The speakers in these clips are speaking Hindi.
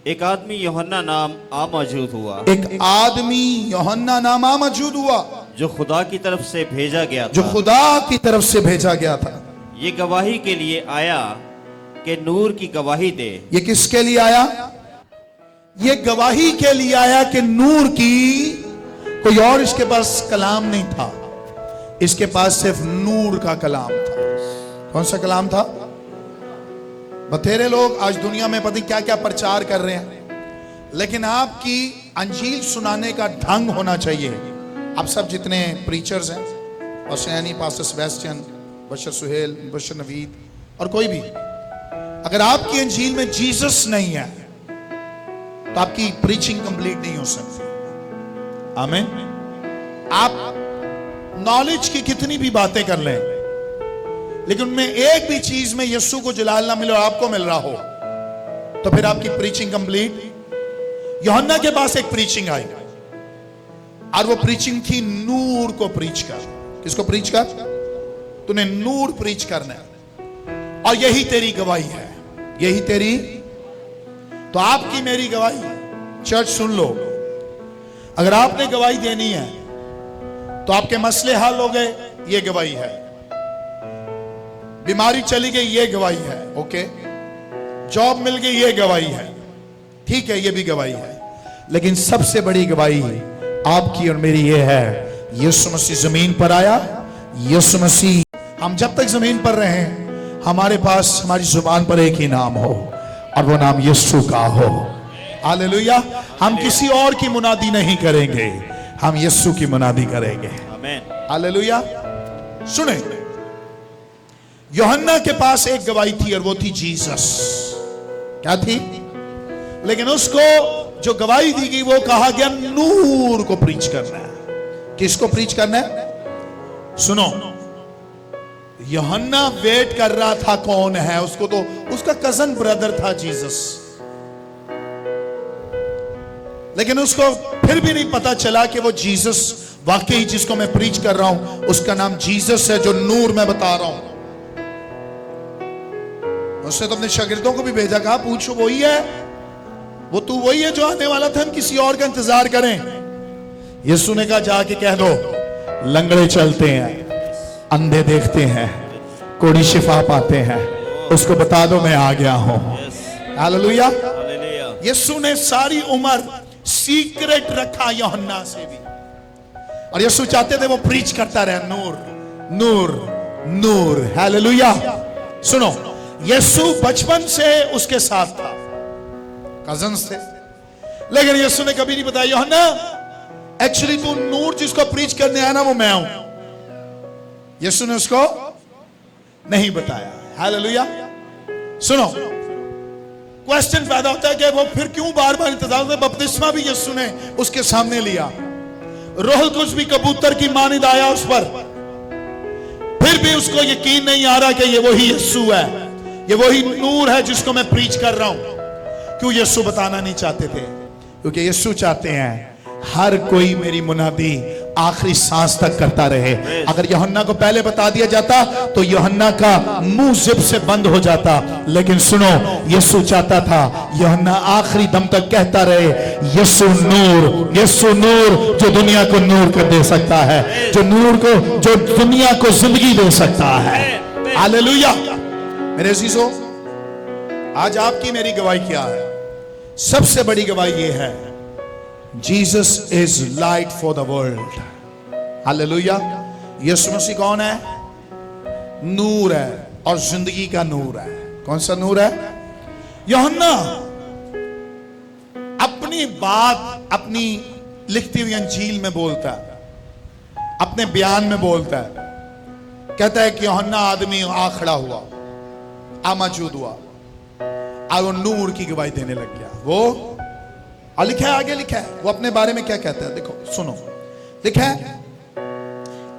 एक आदमी यूहन्ना नाम आ मौजूद हुआ, एक आदमी यूहन्ना नाम आ मौजूद हुआ जो खुदा की तरफ से भेजा गया था। जो खुदा की तरफ से भेजा गया था। ये गवाही के लिए आया कि नूर की गवाही दे। ये किसके लिए आया? ये गवाही के लिए आया कि नूर की। कोई और इसके पास कलाम नहीं था, इसके पास सिर्फ नूर का कलाम था। कौन सा कलाम था? बथेरे लोग आज दुनिया में पता नहीं क्या क्या प्रचार कर रहे हैं, लेकिन आपकी अंजील सुनाने का ढंग होना चाहिए। आप सब जितने प्रीचर्स हैं, और सयानी पास्टर सेबेस्टियन, बशर सुहेल, बशर नवीद और कोई भी, अगर आपकी अंजील में जीसस नहीं है तो आपकी प्रीचिंग कंप्लीट नहीं हो सकती। आमीन। आप नॉलेज की कितनी भी बातें कर लें, लेकिन उनमें एक भी चीज में यीशु को जलाल ना मिले और आपको मिल रहा हो, तो फिर आपकी प्रीचिंग कंप्लीट। यूहन्ना के पास एक प्रीचिंग आई, और वो प्रीचिंग थी नूर को प्रीच कर। किसको प्रीच कर? तूने नूर प्रीच करना है, और यही तेरी गवाही है, यही तेरी। तो आपकी मेरी गवाही, चर्च सुन लो, अगर आपने गवाही देनी है तो आपके मसले हल हो गए, ये गवाही है। बीमारी चली गई, ये गवाही है। ओके, जॉब मिल गई, ये गवाही है। ठीक है, ये भी गवाही है। लेकिन सबसे बड़ी गवाही आपकी और मेरी ये है, यीशु मसीह जमीन पर आया। यीशु मसीह, हम जब तक जमीन पर रहे हमारे पास, हमारी जुबान पर एक ही नाम हो, और वो नाम यीशु का हो। हालेलुया। हम किसी और की मुनादी नहीं करेंगे, हम यीशु की मुनादी करेंगे। आमीन। हालेलुया। सुने, यूहन्ना के पास एक गवाही थी, और वो थी जीसस। क्या थी? लेकिन उसको जो गवाही दी गई, वो कहा गया नूर को प्रीच करना है। किसको प्रीच करना है? सुनो, यूहन्ना वेट कर रहा था कौन है उसको, तो उसका कजन ब्रदर था जीसस, लेकिन उसको फिर भी नहीं पता चला कि वो जीसस वाकई जिसको मैं प्रीच कर रहा हूं उसका नाम जीसस है, जो नूर मैं बता रहा हूं। उसने तो अपने शागिर्दों को भी भेजा, कहा पूछो वही है, वो तू वही है जो आने वाला था, हम किसी और का इंतजार करें? यीशु ने कहा जाके कह दो, लंगड़े चलते हैं, अंधे देखते हैं, कोढ़ी शिफा पाते हैं, उसको बता दो मैं आ गया हूं। हालेलुया। यीशु ने सारी उम्र सीक्रेट रखा यूहन्ना से भी, और यीशु चाहते थे वो प्रीच करता रहे, नूर नूर नूर। हालेलुया। सुनो, यीशु बचपन से उसके साथ था, कजन्स थे, लेकिन यीशु ने कभी नहीं बताया यूहन्ना एक्चुअली तू नूर जिसको प्रीच करने आया ना, वो मैं हूं। यीशु ने उसको नहीं बताया। हालेलुया। सुनो, क्वेश्चन पैदा होता है कि वो फिर क्यों बार बार इंतजार करते? बपतिस्मा भी यीशु ने उसके सामने लिया, रोह कुछ भी कबूतर की मानिंद आया उस पर, फिर भी उसको यकीन नहीं आ रहा कि ये वही यीशु है, ये वही नूर है जिसको मैं प्रीच कर रहा हूं। क्यों यीशु बताना नहीं चाहते थे? क्योंकि यीशु चाहते हैं हर कोई मेरी मुनादी आखिरी सांस तक करता रहे। अगर यूहन्ना को पहले बता दिया जाता तो यूहन्ना का मुंह जिब से बंद हो जाता, लेकिन सुनो, यीशु चाहता था यूहन्ना आखिरी दम तक कहता रहे, यीशु नूर, यीशु नूर जो दुनिया को नूर कर दे सकता है, जो नूर को, जो दुनिया को जिंदगी दे सकता है। हालेलुया। मेरे अजीजों, आज आपकी मेरी गवाही क्या है? सबसे बड़ी गवाही ये है, Jesus is light for the world. Hallelujah. यीशु मसीह कौन है? नूर है, और जिंदगी का नूर है। कौन सा नूर है? यूहन्ना अपनी बात अपनी लिखती हुई अंजील में बोलता है, अपने बयान में बोलता है, कहता है कि यूहन्ना आदमी आ खड़ा हुआ, आ मौजूद हुआ, और वो नूर की गवाही देने लग गया। वो और लिखा है, आगे लिखा है वो अपने बारे में क्या कहता है, देखो सुनो। लिखा है,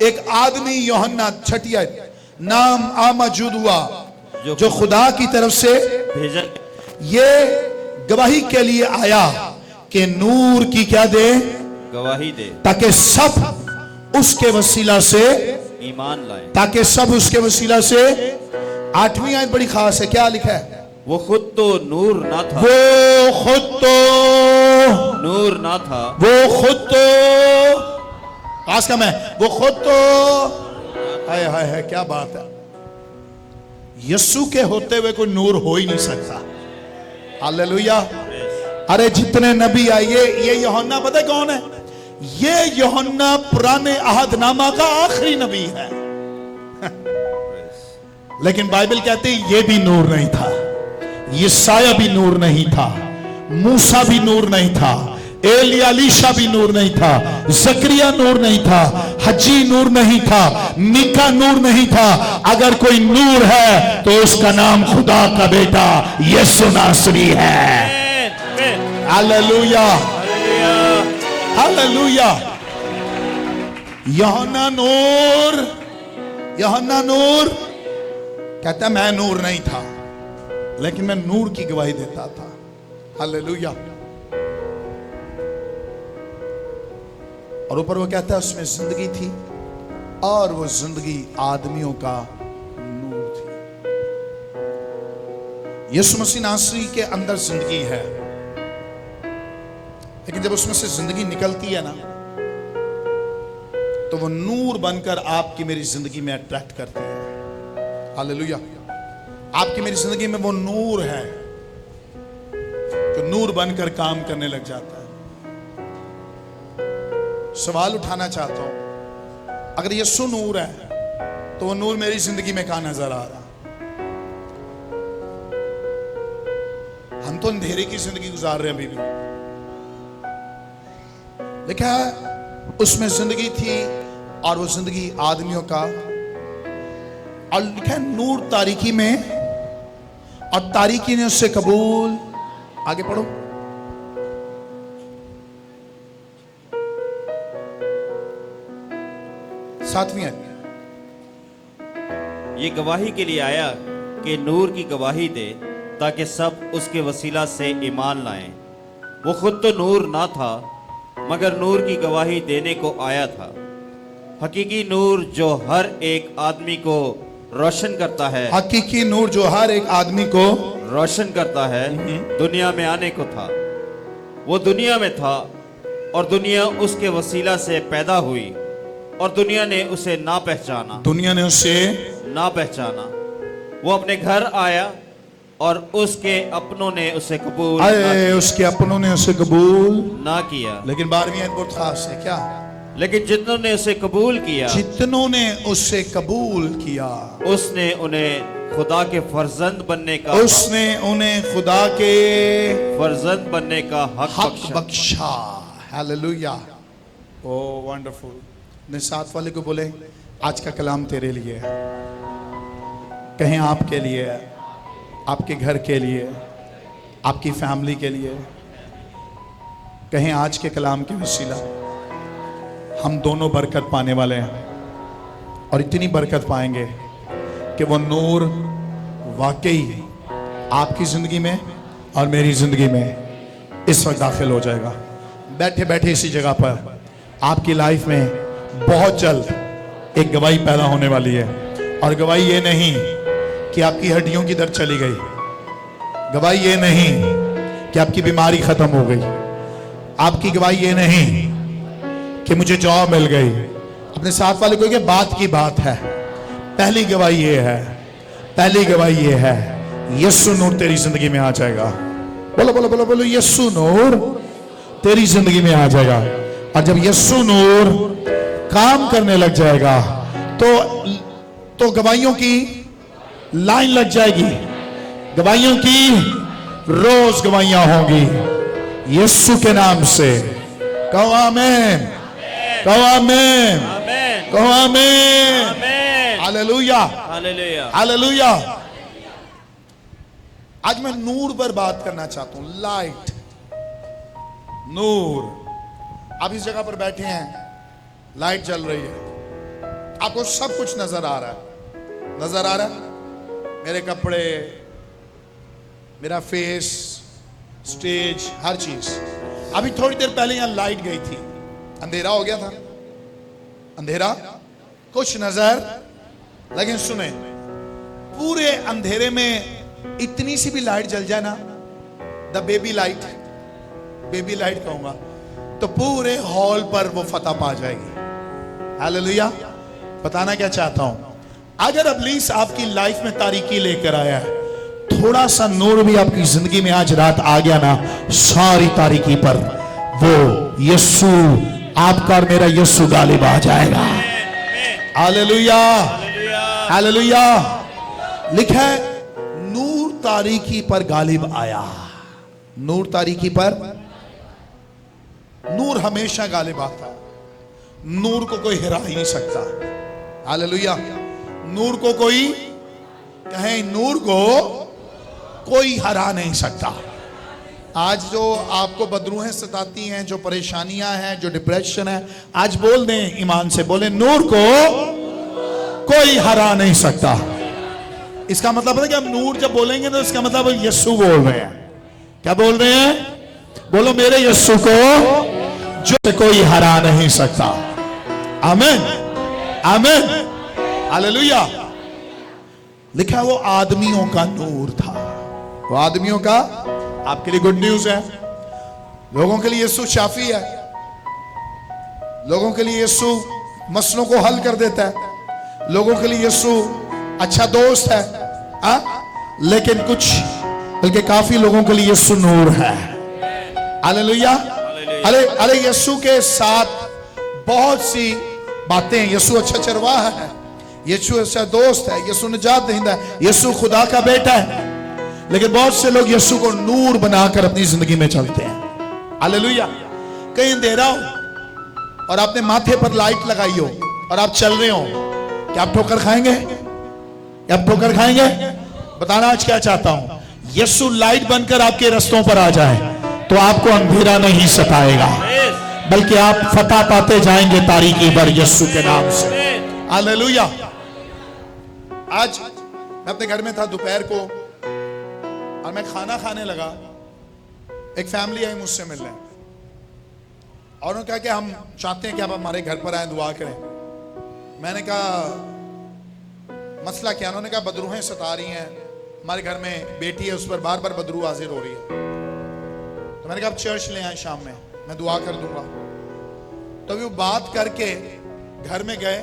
एक आदमी यूहन्ना, छठी आयत, नाम आ मौजूद हुआ जो खुदा की तरफ से भेजा, ये गवाही के लिए आया कि नूर की क्या दे? गवाही दे, ताकि सब उसके वसीला से ईमान लाए, ताकि सब उसके वसीला से। 8वीं आयत बड़ी खास है, क्या लिखा है? वो खुद तो नूर ना था, वो खुद तो था, वो खुद तो आज का मैं वो खुद तो हाय हाय हाय, क्या बात है। यीशु के होते हुए कोई नूर हो ही नहीं सकता। हालेलुया। अरे जितने नबी आए, ये यूहन्ना पता है कौन है? ये यूहन्ना पुराने अहदनामा का आखिरी नबी है। लेकिन बाइबल कहती है ये भी नूर नहीं था, यशाया भी नूर नहीं था, मूसा भी नूर नहीं था, एलिया भी नूर नहीं था, जकरिया नूर नहीं था, हजी नूर नहीं था, मीका नूर नहीं था। अगर कोई नूर है तो उसका नाम खुदा का बेटा यीशु नासरी है। Hallelujah, hallelujah. यूहन्ना नूर कहता मैं नूर नहीं था, लेकिन मैं नूर की गवाही देता था। हालेलुया। और ऊपर वो कहता है उसमें जिंदगी थी और वो जिंदगी आदमियों का नूर थी। यीशु मसीह नासरी के अंदर जिंदगी है, लेकिन जब उसमें से जिंदगी निकलती है ना, तो वो नूर बनकर आपकी मेरी जिंदगी में अट्रैक्ट करती है। हालेलुया। आपकी मेरी जिंदगी में वो नूर है जो नूर बनकर काम करने लग जाता है। सवाल उठाना चाहता हूं, अगर यीशु नूर है तो वो नूर मेरी जिंदगी में कहां नजर आ रहा? हम तो अंधेरे की जिंदगी गुजार रहे हैं अभी भी। लिखा है उसमें जिंदगी थी और वो जिंदगी आदमियों का, और लिखा है नूर तारीकी में और तारीकी ने उससे कबूल। आगे पढ़ो। सातवीं आयत। ये गवाही के लिए आया कि नूर की गवाही दे, ताकि सब उसके वसीला से ईमान लाएं। वो खुद तो नूर ना था, मगर नूर की गवाही देने को आया था। हकीकी नूर जो हर एक आदमी को रोशन करता है, हकीकी नूर जो हर एक आदमी को रोशन करता है, दुनिया में आने को था। वो दुनिया में था और दुनिया उसके वसीला से पैदा हुई, और दुनिया ने उसे ना पहचाना। दुनिया ने उसे ना पहचाना। वो अपने घर आया और उसके अपनों ने उसे कबूल आए, उसके अपनों ने उसे कबूल ना किया। लेकिन 12वीं आयत बहुत खास है। क्या? लेकिन जितनों ने उसे कबूल किया, जितनों ने उसे कबूल किया, उसने उन्हें खुदा के फर्जंद बनने का उसने उन्हें खुदा के फर्जंद बनने का हक बख्शा। हालेलुया। ओ वंडरफुल। ने साथ वाले को बोले आज का कलाम तेरे लिए है, कहें आपके लिए है, आपके घर के लिए, आपकी फैमिली के लिए। कहें आज के कलाम के वसीला हम दोनों बरकत पाने वाले हैं, और इतनी बरकत पाएंगे कि वो नूर वाकई आपकी जिंदगी में और मेरी जिंदगी में इस वक्त दाखिल हो जाएगा। बैठे बैठे इसी जगह पर आपकी लाइफ में बहुत जल्द एक गवाही पैदा होने वाली है। और गवाही ये नहीं कि आपकी हड्डियों की दर्द चली गई, गवाही ये नहीं कि आपकी बीमारी खत्म हो गई, आपकी गवाही ये नहीं कि मुझे जॉब मिल गई। अपने साथ वाले को ये बात की बात है। पहली गवाही ये है, पहली गवाही ये है, यीशु नूर तेरी जिंदगी में आ जाएगा। बोलो बोलो बोलो बोलो, यीशु नूर तेरी जिंदगी में आ जाएगा। और जब यीशु नूर काम करने लग जाएगा तो गवाहियों की लाइन लग जाएगी, गवाहियों की रोज गवाहियां होंगी यीशु के नाम से। कहो आमीन, कहो आमीन, कहो आमीन। Hallelujah, hallelujah, hallelujah. आज मैं नूर पर बात करना चाहता हूं। लाइट, नूर। आप इस जगह पर बैठे हैं, लाइट जल रही है, आपको सब कुछ नजर आ रहा है, नजर आ रहा है। मेरे कपड़े, मेरा फेस, स्टेज, हर चीज। अभी थोड़ी देर पहले यहां लाइट गई थी, अंधेरा हो गया था, अंधेरा कुछ नजर। लेकिन सुने, पूरे अंधेरे में इतनी सी भी लाइट जल जाए ना, the baby light, baby light कहूंगा, तो पूरे हॉल पर वो फतह पा जाएगी। हालेलुया। बताना क्या चाहता हूं, अगर इब्लीस आपकी लाइफ में तारीकी लेकर आया है, थोड़ा सा नूर भी आपकी जिंदगी में आज रात आ गया ना, सारी तारीकी पर वो यीशु, आपका और मेरा यीशु गालिब आ जाएगा। Hallelujah, hallelujah. लिखा है नूर तारीकी पर गालिब आया। नूर तारीकी पर, नूर हमेशा गालिब आता है। नूर को कोई हिरा ही नहीं सकता। हालेलुया। नूर को कोई, कहें नूर को कोई हरा नहीं सकता। आज जो आपको बदरूहें सताती हैं, जो परेशानियां हैं, जो डिप्रेशन है, आज बोल दें ईमान से, बोले नूर को कोई हरा नहीं सकता। इसका मतलब है कि हम नूर जब बोलेंगे तो इसका मतलब यीशु बोल रहे हैं। क्या बोल रहे हैं? बोलो मेरे यीशु को जो कोई हरा नहीं सकता। आमीन, आमीन, हालेलुया। लिखा वो आदमियों का नूर था। वो आदमियों का, आपके लिए गुड न्यूज है, लोगों के लिए यीशु शाफी है। लोगों के लिए यीशु मसलों को हल कर देता है। लोगों के लिए यीशु अच्छा दोस्त है। लेकिन कुछ, बल्कि काफी लोगों के लिए यीशु नूर है। हालेलुया। अरे यीशु के साथ बहुत सी बातें। यीशु अच्छा चरवाहा है, यीशु अच्छा दोस्त है, यीशु निजात दहिंदा है, यीशु खुदा का बेटा है। लेकिन बहुत से लोग यीशु को नूर बनाकर अपनी जिंदगी में चलते हैं। हालेलुया। कहीं अंधेरा हो और आपने माथे पर लाइट लगाई हो और आप चल रहे हो, क्या आप ठोकर खाएंगे? क्या आप ठोकर खाएंगे? बताना आज क्या चाहता हूं, यीशु लाइट बनकर आपके रास्तों पर आ जाए तो आपको अंधेरा नहीं सताएगा, बल्कि आप फतह पाते जाएंगे तारीकी पर यीशु के नाम से। हालेलुया। आज मैं अपने घर में था दोपहर को और मैं खाना खाने लगा। एक फैमिली आई मुझसे मिलने और उन्होंने कहा कि हम चाहते हैं कि आप हमारे घर पर आए, दुआ करें। मैंने कहा मसला क्या? उन्होंने कहा बदरूहें सता रही हैं, हमारे घर में बेटी है, उस पर बार बार बदरू हाजिर हो रही है। तो मैंने कहा आप चर्च ले आए शाम में, मैं दुआ कर दूंगा। तो अभी वो बात करके घर में गए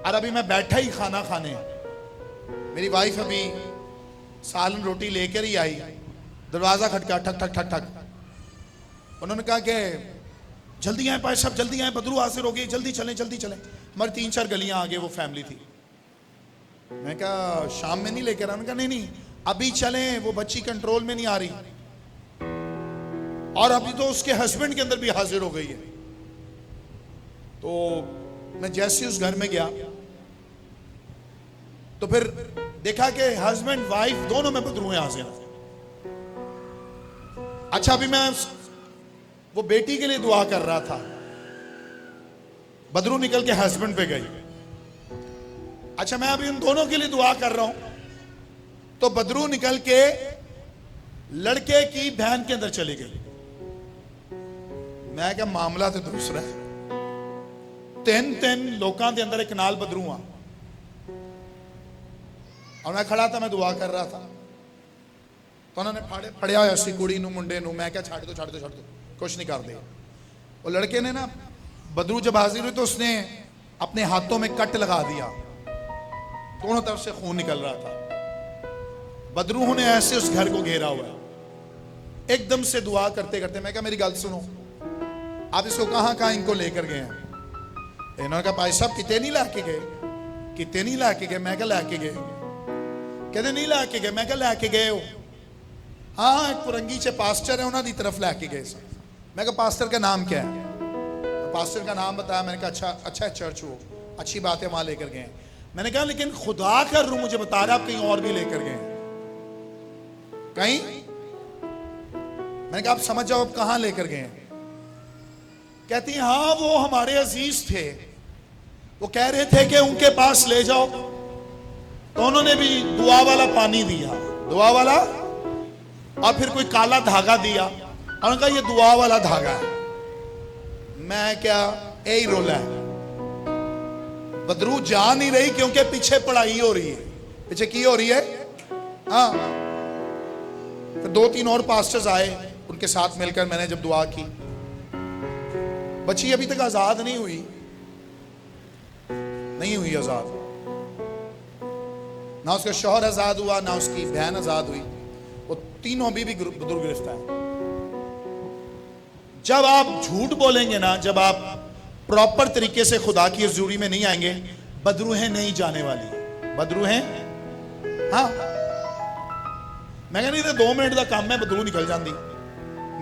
और अभी मैं बैठा ही खाना खाने, मेरी वाइफ अभी सालन रोटी लेकर ही आई, दरवाजा खटका, ठक ठक ठक ठक। उन्होंने कहा कि जल्दी आए भाई साहब, जल्दी आए, बदरू हाजिर हो गई, जल्दी चलें, जल्दी चलें। हमारी 3-4 गलियां आगे वो फैमिली थी। मैं कहा शाम में नहीं लेकर? उन्होंने कहा नहीं नहीं अभी चलें, वो बच्ची कंट्रोल में नहीं आ रही और अभी तो उसके हस्बैंड के अंदर भी हाजिर हो गई है। तो मैं जैसे उस घर में गया तो फिर देखा कि हस्बैंड वाइफ दोनों में बदरूहें हाजिर। अच्छा, अभी मैं वो बेटी के लिए दुआ कर रहा था, बदरू निकल के हस्बैंड पे गई। अच्छा, मैं अभी उन दोनों के लिए दुआ कर रहा हूं तो बदरू निकल के लड़के की बहन के अंदर चली गई। मैं क्या मामला तो दूसरा है। 3 लोगों के अंदर एक नाल बदरू आ और मैं खड़ा था, मैं दुआ कर रहा था तो उन्होंने फड़िया होया सी कुड़ी नूं मुंडे नूं। मैं क्या छाड़ दो छाड़ दो छाड़ दो, कुछ नहीं कर दे। वो लड़के ने ना, बदरू जब हाजिर हुई तो उसने अपने हाथों में कट लगा दिया, दोनों तरफ से खून निकल रहा था। बदरूहों ने ऐसे उस घर को घेरा हुआ। एकदम से दुआ करते करते मैं कहा मेरी गल सुनो, आप इसको कहां कहां इनको लेकर गए हैं? इन्होंने कहा भाई साहब कितने नहीं लाके गए, कितने नहीं लाके गए। मैं क्या लाके गए? कहते नहीं लाके गए। मैं क्या लाके गए हो? हाँ, एक पुरंगी च पास्टर है, उन्होंने तरफ लाके गए। मैं कहा पास्टर का नाम क्या है? तो पास्टर का नाम बताया। मैंने कहा अच्छा अच्छा चर्च हो, अच्छी बात है, वहां लेकर गए। मैंने कहा लेकिन खुदा कर रू मुझे बता रहा आप कहीं और भी लेकर गए? कहीं? मैंने कहा आप समझ जाओ आप कहां लेकर गए? कहती हैं हाँ, वो हमारे अजीज थे, वो कह रहे थे कि उनके पास ले जाओ। तो उन्होंने भी दुआ वाला पानी दिया, दुआ वाला, और फिर कोई काला धागा दिया और उन्होंने कहा ये दुआ वाला धागा है। मैं क्या, यही रोला है। बदरू जा नहीं रही क्योंकि पीछे पढ़ाई हो रही है। पीछे की हो रही है? हाँ। फिर 2-3 और पास्टर्स आए, उनके साथ मिलकर मैंने जब दुआ की बच्ची अभी तक आजाद नहीं हुई, नहीं हुई आजाद, ना उसका शौहर आजाद हुआ, ना उसकी बहन आजाद हुई, वो तीनों अभी भी दुर्गिरफ्तार है। जब आप झूठ बोलेंगे ना, जब आप प्रॉपर तरीके से खुदा की हजूरी में नहीं आएंगे, बदरूहें नहीं जाने वाली, बदरूहें। हाँ, मैं कह नहीं था 2 मिनट का काम है, बदरू निकल जाती।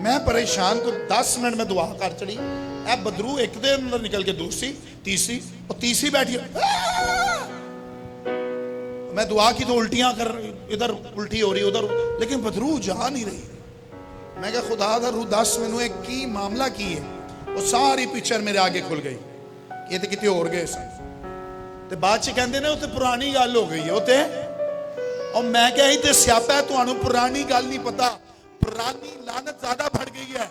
मैं परेशान को 10 मिनट में दुआ कर चढ़ी, ए बदरू एक दे अंदर निकल के दूसरी तीसरी और तीसरी बैठी, मैं दुआ की तो उल्टियां कर, इधर उल्टी हो रही उधर, लेकिन बदरू जा नहीं रही। मैं कहा खुदा दा रू 10 मैनू एक की मामला की है, वो सारी पिक्चर मेरे आगे खुल गई, ये तो कितने और गए ते बाद च कहंदे ने उत्ते पुरानी गल हो गई है उत्ते, और मैं क्या ही ते स्यापा है, तुहानू पुरानी गल नहीं पता, पुरानी लानत ज्यादा बढ़ गई है।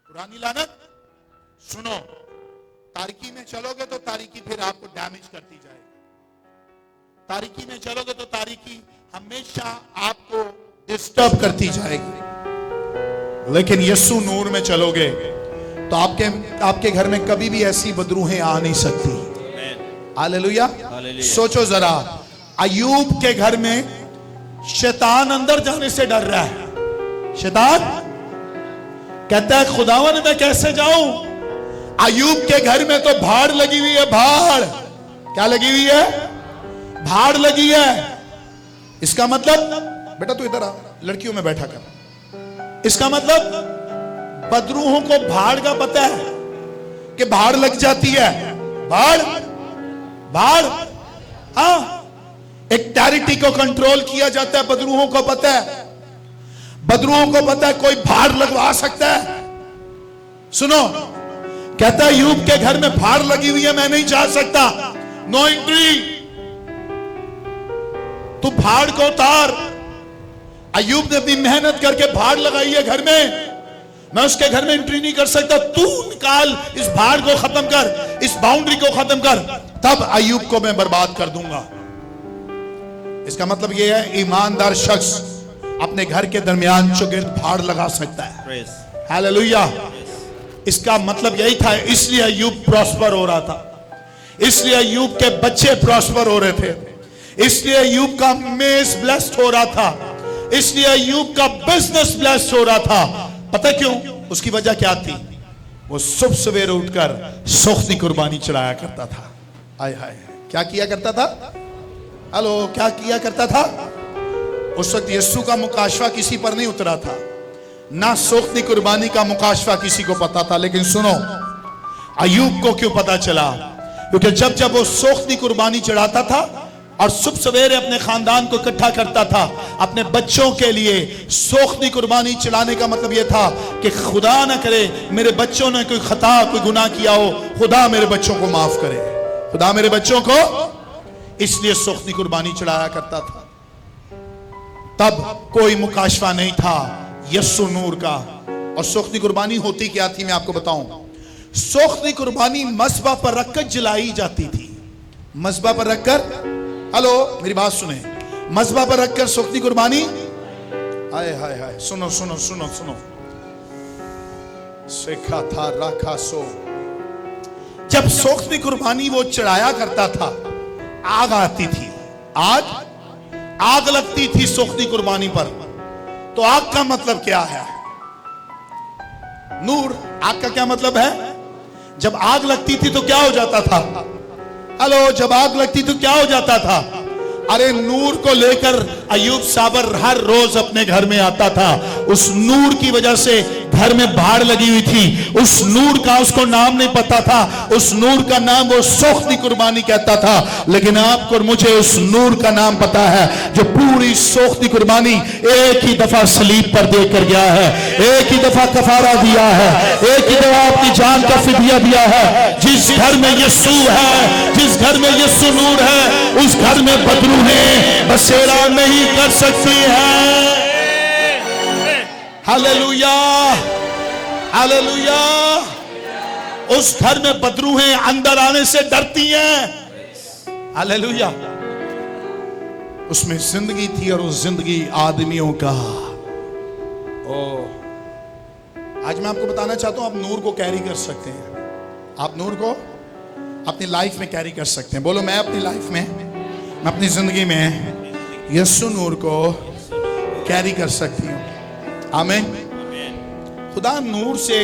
पुरानी लानत सुनो, तारीकी में चलोगे तो तारीकी फिर आपको डैमेज करती जाएगी, तारीकी में चलोगे तो तारीकी हमेशा आपको डिस्टर्ब करती जाएगी, लेकिन यीशु नूर में चलोगे तो आपके घर में कभी भी ऐसी बदरूहें आ नहीं सकती। हालेलुया। सोचो जरा, अय्यूब के घर में शैतान अंदर जाने से डर रहा है। शैतान कहता है खुदावन मैं कैसे जाऊं? अय्यूब के घर में तो भाड़ लगी हुई है, भाड़। क्या लगी हुई है? भाड़ लगी है। इसका मतलब, बेटा तू इधर आ, लड़कियों में बैठा कर। इसका मतलब बदरूहों को भाड़ का पता है कि भाड़ लग जाती है। भाड़, भाड़, हाँ, एक टेरिटरी को कंट्रोल किया जाता है, बदरूहों को पता है, बदरूहों को पता है कोई भाड़ लगवा सकता है। सुनो, कहता है अय्यूब के घर में भाड़ लगी हुई है, मैं नहीं जा सकता, नो एंट्री। तू भाड़ को उतार। अय्यूब ने अपनी मेहनत करके भाड़ लगाई है घर में, मैं उसके घर में एंट्री नहीं कर सकता, तू निकाल, इस भाड़ को खत्म कर, इस बाउंड्री को खत्म कर, तब अय्यूब को मैं बर्बाद कर दूंगा। इसका मतलब यह है ईमानदार शख्स अपने घर के दरमियान चुगिर्द भाड़ लगा सकता है। हालेलुया। इसका मतलब यही था, इसलिए अय्यूब प्रॉस्पर हो रहा था, इसलिए अय्यूब के बच्चे प्रॉस्पर हो रहे थे, इसलिए अय्यूब का मेज ब्लेस्ड हो रहा था, इसलिए अय्यूब का बिजनेस ब्लेस्ड हो रहा था। पता क्यों? उसकी वजह क्या थी? वो सुबह सवेरे उठकर सोखती कुर्बानी चढ़ाया करता था। आय हाय, क्या किया करता था? हेलो, क्या किया करता था? उस वक्त यीशु का मुकाशवा किसी पर नहीं उतरा था, ना सोखती कुर्बानी का मुकाशवा किसी को पता था। लेकिन सुनो, अय्यूब को क्यों पता चला? क्योंकि जब जब वो सोखती कुर्बानी चढ़ाता था और सुबह सवेरे अपने खानदान को इकट्ठा करता था अपने बच्चों के लिए, सोखती कुर्बानी चढ़ाने का मतलब यह था कि खुदा ना करे मेरे बच्चों ने कोई खता, कोई गुनाह किया हो, खुदा मेरे बच्चों को माफ करे, खुदा मेरे बच्चों को, इसलिए सोखती कुर्बानी चढ़ाया करता था। तब कोई मुकाशवा नहीं था यीशु नूर का। और सोखती कुर्बानी होती क्या थी मैं आपको बताऊं। सोखती कुर्बानी मस्बा पर रखकर जलाई जाती थी। मस्बा पर रखकर, हेलो मेरी बात सुने, मस्बा पर रखकर सोखती कुर्बानी, हाय हाय हाय, सुनो सुनो सुनो सुनो, सेखा था राखा सो, जब सोखती कुर्बानी वो चढ़ाया करता था, आग आती थी, आग लगती थी सोखती कुर्बानी पर। तो आग का मतलब क्या है? नूर, आग का क्या मतलब है? जब आग लगती थी तो क्या हो जाता था? हेलो, जब आग लगती तो क्या हो जाता था? अरे नूर को लेकर अय्यूब साबर हर रोज अपने घर में आता था। उस नूर की वजह से घर में भाड़ लगी हुई थी। उस नूर का उसको नाम नहीं पता था, उस नूर का नाम वो सोखती कुर्बानी कहता था। लेकिन आपको और मुझे उस नूर का नाम पता है जो पूरी सोखती कुर्बानी एक ही दफा सलीब पर देकर गया है, एक ही दफा कफारा दिया है, एक ही दफा अपनी जान का फिदिया दिया है। जिस घर में यीशु है, जिस घर में यीशु नूर है, उस घर में बदरूहें बसेरा नहीं कर सकती है। Hallelujah, hallelujah. उस घर में बदरूहें अंदर आने से डरती हैं। हालेलुया। उसमें जिंदगी थी और उस जिंदगी आदमियों का, ओ आज मैं आपको बताना चाहता हूं, आप नूर को कैरी कर सकते हैं। आप नूर को अपनी लाइफ में कैरी कर सकते हैं। बोलो, मैं अपनी लाइफ में, मैं अपनी जिंदगी में यीशु नूर को कैरी कर सकती हूँ। आमीन। खुदा नूर से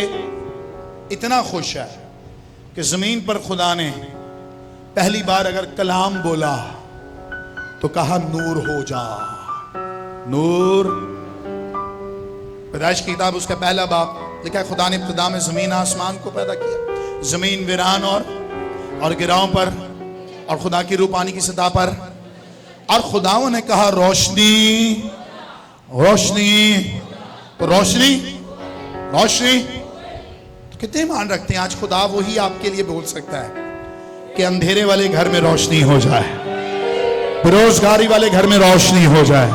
इतना खुश है कि जमीन पर खुदा ने पहली बार अगर कलाम बोला तो कहा नूर हो जा। नूर, पैदाइश की किताब उसका पहला बाब लिखा है, खुदा ने इब्तिदा में जमीन आसमान को पैदा किया, जमीन वीरान और गिराओं पर और खुदा की रूह पानी की सतह पर, और खुदाओं ने कहा रोशनी रोशनी। तो रोशनी रोशनी तो कितने मान रखते हैं आज खुदा वही आपके लिए बोल सकता है कि अंधेरे वाले घर में रोशनी हो जाए, बेरोजगारी वाले घर में रोशनी हो जाए,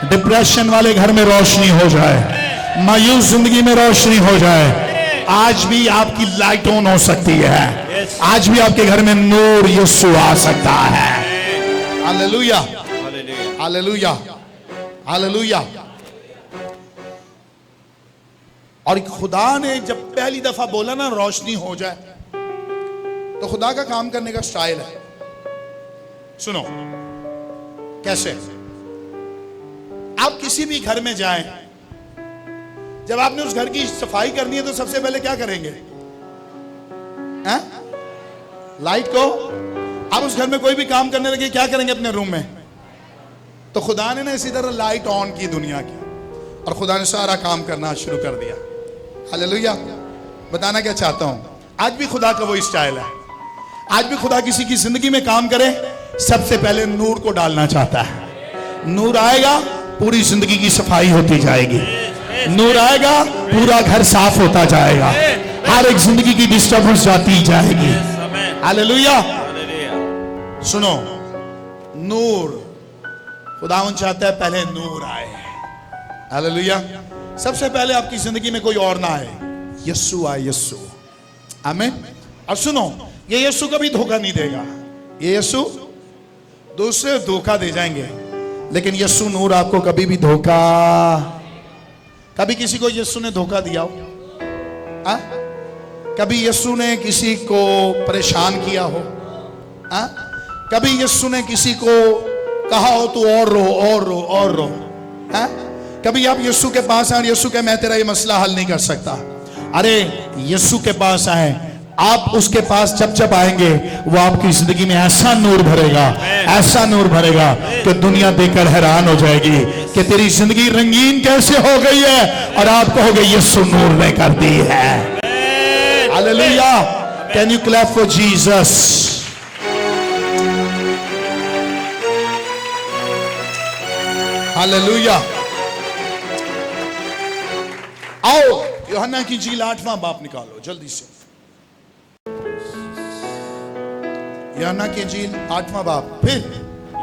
डिप्रेशन वाले घर में रोशनी हो जाए, मायूस जिंदगी में रोशनी हो जाए। आज भी आपकी लाइट ऑन हो सकती है, आज भी आपके घर में नूर यीशु आ सकता है। Hallelujah hallelujah hallelujah. और खुदा ने जब पहली दफा बोला ना रोशनी हो जाए, तो खुदा का काम करने का स्टाइल है, सुनो कैसे। आप किसी भी घर में जाएं, जब आपने उस घर की सफाई करनी है तो सबसे पहले क्या करेंगे? लाइट को, आप उस घर में कोई भी काम करने लगे क्या करेंगे अपने रूम में? तो खुदा ने ना इसी तरह लाइट ऑन की दुनिया की, और खुदा ने सारा काम करना शुरू कर दिया। हालेलुया। बताना क्या चाहता हूं, आज भी खुदा का वही स्टाइल है। आज भी खुदा किसी की जिंदगी में काम करे, सबसे पहले नूर को डालना चाहता है। नूर आएगा, पूरी जिंदगी की सफाई होती जाएगी। नूर आएगा, पूरा घर साफ होता जाएगा, हर एक जिंदगी की डिस्टर्बेंस जाती जाएगी। हालेलुया। सुनो, नूर, खुदावन चाहता है पहले नूर आए। हालेलुया। सबसे पहले आपकी जिंदगी में कोई और ना आए, यीशु आए, यीशु। आमीन। और सुनो, ये यीशु कभी धोखा नहीं देगा। ये यीशु दूसरे धोखा दे जाएंगे, लेकिन यीशु नूर आपको कभी भी धोखा, कभी किसी को यीशु ने धोखा दिया हो? कभी यीशु ने किसी को परेशान किया हो? कभी यीशु ने किसी को कहा हो तू और रो और रो और रो? कभी आप यीशु के पास आए, यीशु के मैं तेरा ये मसला हल नहीं कर सकता। अरे यीशु के पास आए, आप उसके पास जब जब आएंगे वो आपकी जिंदगी में ऐसा नूर भरेगा, ऐसा नूर भरेगा कि दुनिया देखकर हैरान हो जाएगी कि तेरी जिंदगी रंगीन कैसे हो गई है, और आप कहोगे यीशु नूर ने कर दी है। Hallelujah. Can you clap for Jesus? Hallelujah. आओ यूहन्ना की इंजील 8वां बाब निकालो जल्दी से। यूहन्ना की इंजील 8वां बाब, फिर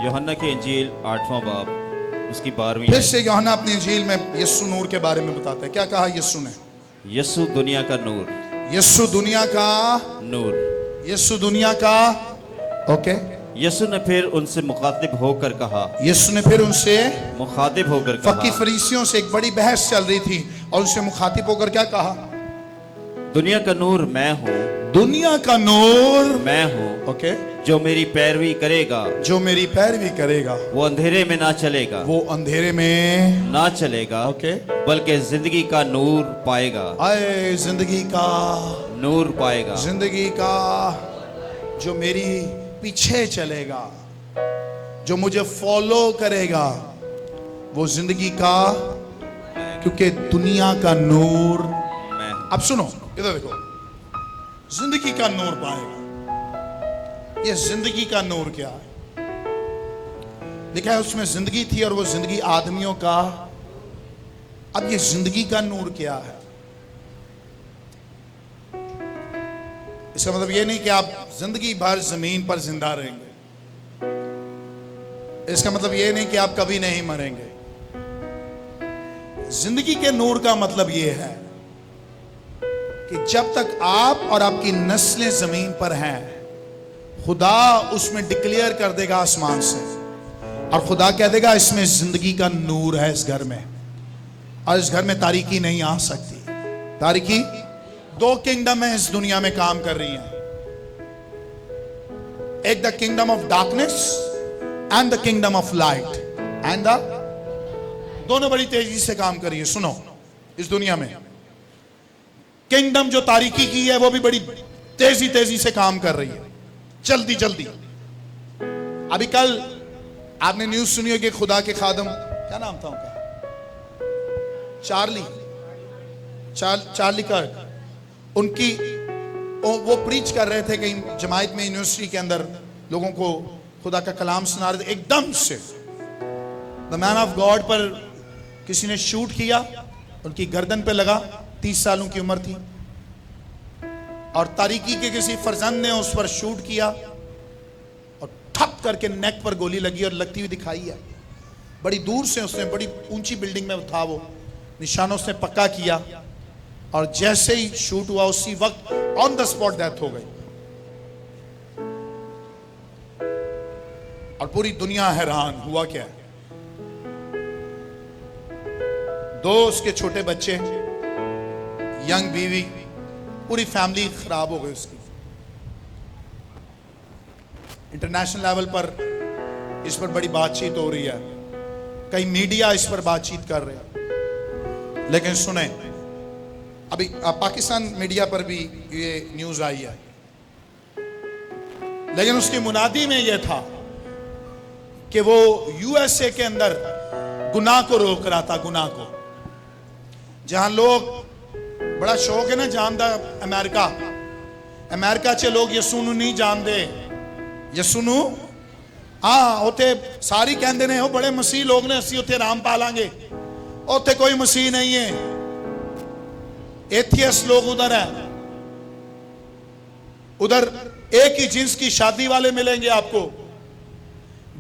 यूहन्ना की इंजील 8वां बाब उसकी 12वीं। फिर से यूहन्ना अपनी इंजील में यीशु नूर के बारे में बताता है। क्या कहा यीशु ने? यीशु दुनिया का नूर, यीशु दुनिया का नूर, यीशु दुनिया का। ओके। यीशु ने फिर उनसे मुखातिब होकर कहा, यीशु ने फिर उनसे मुखातिब होकर फकी कहा, फरीसियों से एक बड़ी बहस चल रही थी, और उनसे मुखातिब होकर क्या कहा? दुनिया का नूर मैं हूँ, दुनिया का नूर मैं हूँ। ओके। जो मेरी पैरवी करेगा, जो मेरी पैरवी करेगा, वो अंधेरे में ना चलेगा, वो अंधेरे में ना चलेगा, ओके, बल्कि जिंदगी का नूर पाएगा। आए जिंदगी का नूर पाएगा। जिंदगी का। जो मेरी पीछे चलेगा, जो मुझे फॉलो करेगा, वो जिंदगी का, क्योंकि दुनिया का नूर मैं हूं। अब सुनो, इधर देखो, जिंदगी का नूर पाएगा। ये जिंदगी का नूर क्या है? लिखा है उसमें जिंदगी थी और वो जिंदगी आदमियों का। अब ये जिंदगी का नूर क्या है? इसका मतलब ये नहीं कि आप जिंदगी भर जमीन पर जिंदा रहेंगे। इसका मतलब ये नहीं कि आप कभी नहीं मरेंगे। जिंदगी के नूर का मतलब ये है कि जब तक आप और आपकी नस्लें जमीन पर हैं, खुदा उसमें डिक्लेयर कर देगा आसमान से, और खुदा कह देगा इसमें जिंदगी का नूर है इस घर में, और इस घर में तारीकी नहीं आ सकती। तारीकी दो किंगडम है इस दुनिया में काम कर रही हैं, एक the kingdom of darkness and the kingdom of light, and the दोनों बड़ी तेजी से काम कर रही है। सुनो, इस दुनिया में किंगडम जो तारीकी की है वो भी बड़ी तेजी तेजी से काम कर रही है, जल्दी जल्दी। अभी कल आपने न्यूज सुनी होगी, खुदा के खादम, क्या नाम था उनका, चार्ली कर्क, उनकी वो प्रीच कर रहे थे कहीं जमायत में, यूनिवर्सिटी के अंदर लोगों को खुदा का कलाम सुना रहे थे। एकदम से द मैन ऑफ गॉड पर किसी ने शूट किया, उनकी गर्दन पे लगा, 30 सालों की उम्र थी, और तारीकी के किसी फर्जंद ने उस पर शूट किया और ठप करके नेक पर गोली लगी और लगती हुई दिखाई है। बड़ी दूर से उसने, बड़ी ऊंची बिल्डिंग में था वो, निशानों से पक्का किया, और जैसे ही शूट हुआ उसी वक्त ऑन द स्पॉट डेथ हो गई। और पूरी दुनिया हैरान, हुआ क्या है। दो उसके छोटे बच्चे, यंग बीवी, पूरी फैमिली खराब हो गई उसकी। इंटरनेशनल लेवल पर इस पर बड़ी बातचीत हो रही है, कई मीडिया इस पर बातचीत कर रहे हैं। लेकिन सुने, अभी पाकिस्तान मीडिया पर भी ये न्यूज आई है, लेकिन उसकी मुनादी में यह था कि वो यूएसए के अंदर गुनाह को रोक रहा था, गुनाह को। जहां लोग, बड़ा शौक है ना जानदा अमेरिका च लोग यसू नहीं जानते, यसू हाँ उथे सारी कहते ने वो बड़े मसीह लोग ने, असी उथे राम पा लांगे, उथे कोई मसीह नहीं है। एथियस लोग उधर है, उधर एक ही जिन्स की शादी वाले मिलेंगे आपको।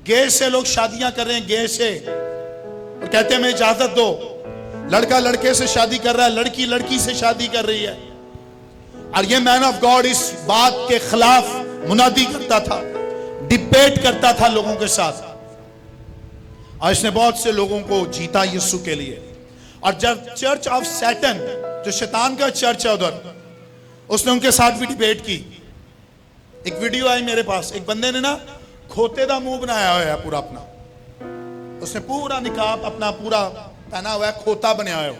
गे से लोग शादियां कर रहे हैं, गे से, और कहते हैं हमें इजाजत दो। लड़का लड़के से शादी कर रहा है, लड़की लड़की से शादी कर रही है। और ये मैन ऑफ गॉड इस बात के खिलाफ मुनादी करता था, डिबेट करता था लोगों के साथ, और इसने बहुत से लोगों को जीता यीशु के लिए। और जब चर्च ऑफ सैटन, जो शैतान का चर्च है उधर, उसने उनके साथ भी डिबेट की। एक वीडियो आई मेरे पास, एक बंदे ने ना खोते का मुंह बनाया हुआ है पूरा अपना, उसने पूरा निकाब अपना पूरा पहना हुआ है, खोता बनाया हुआ है,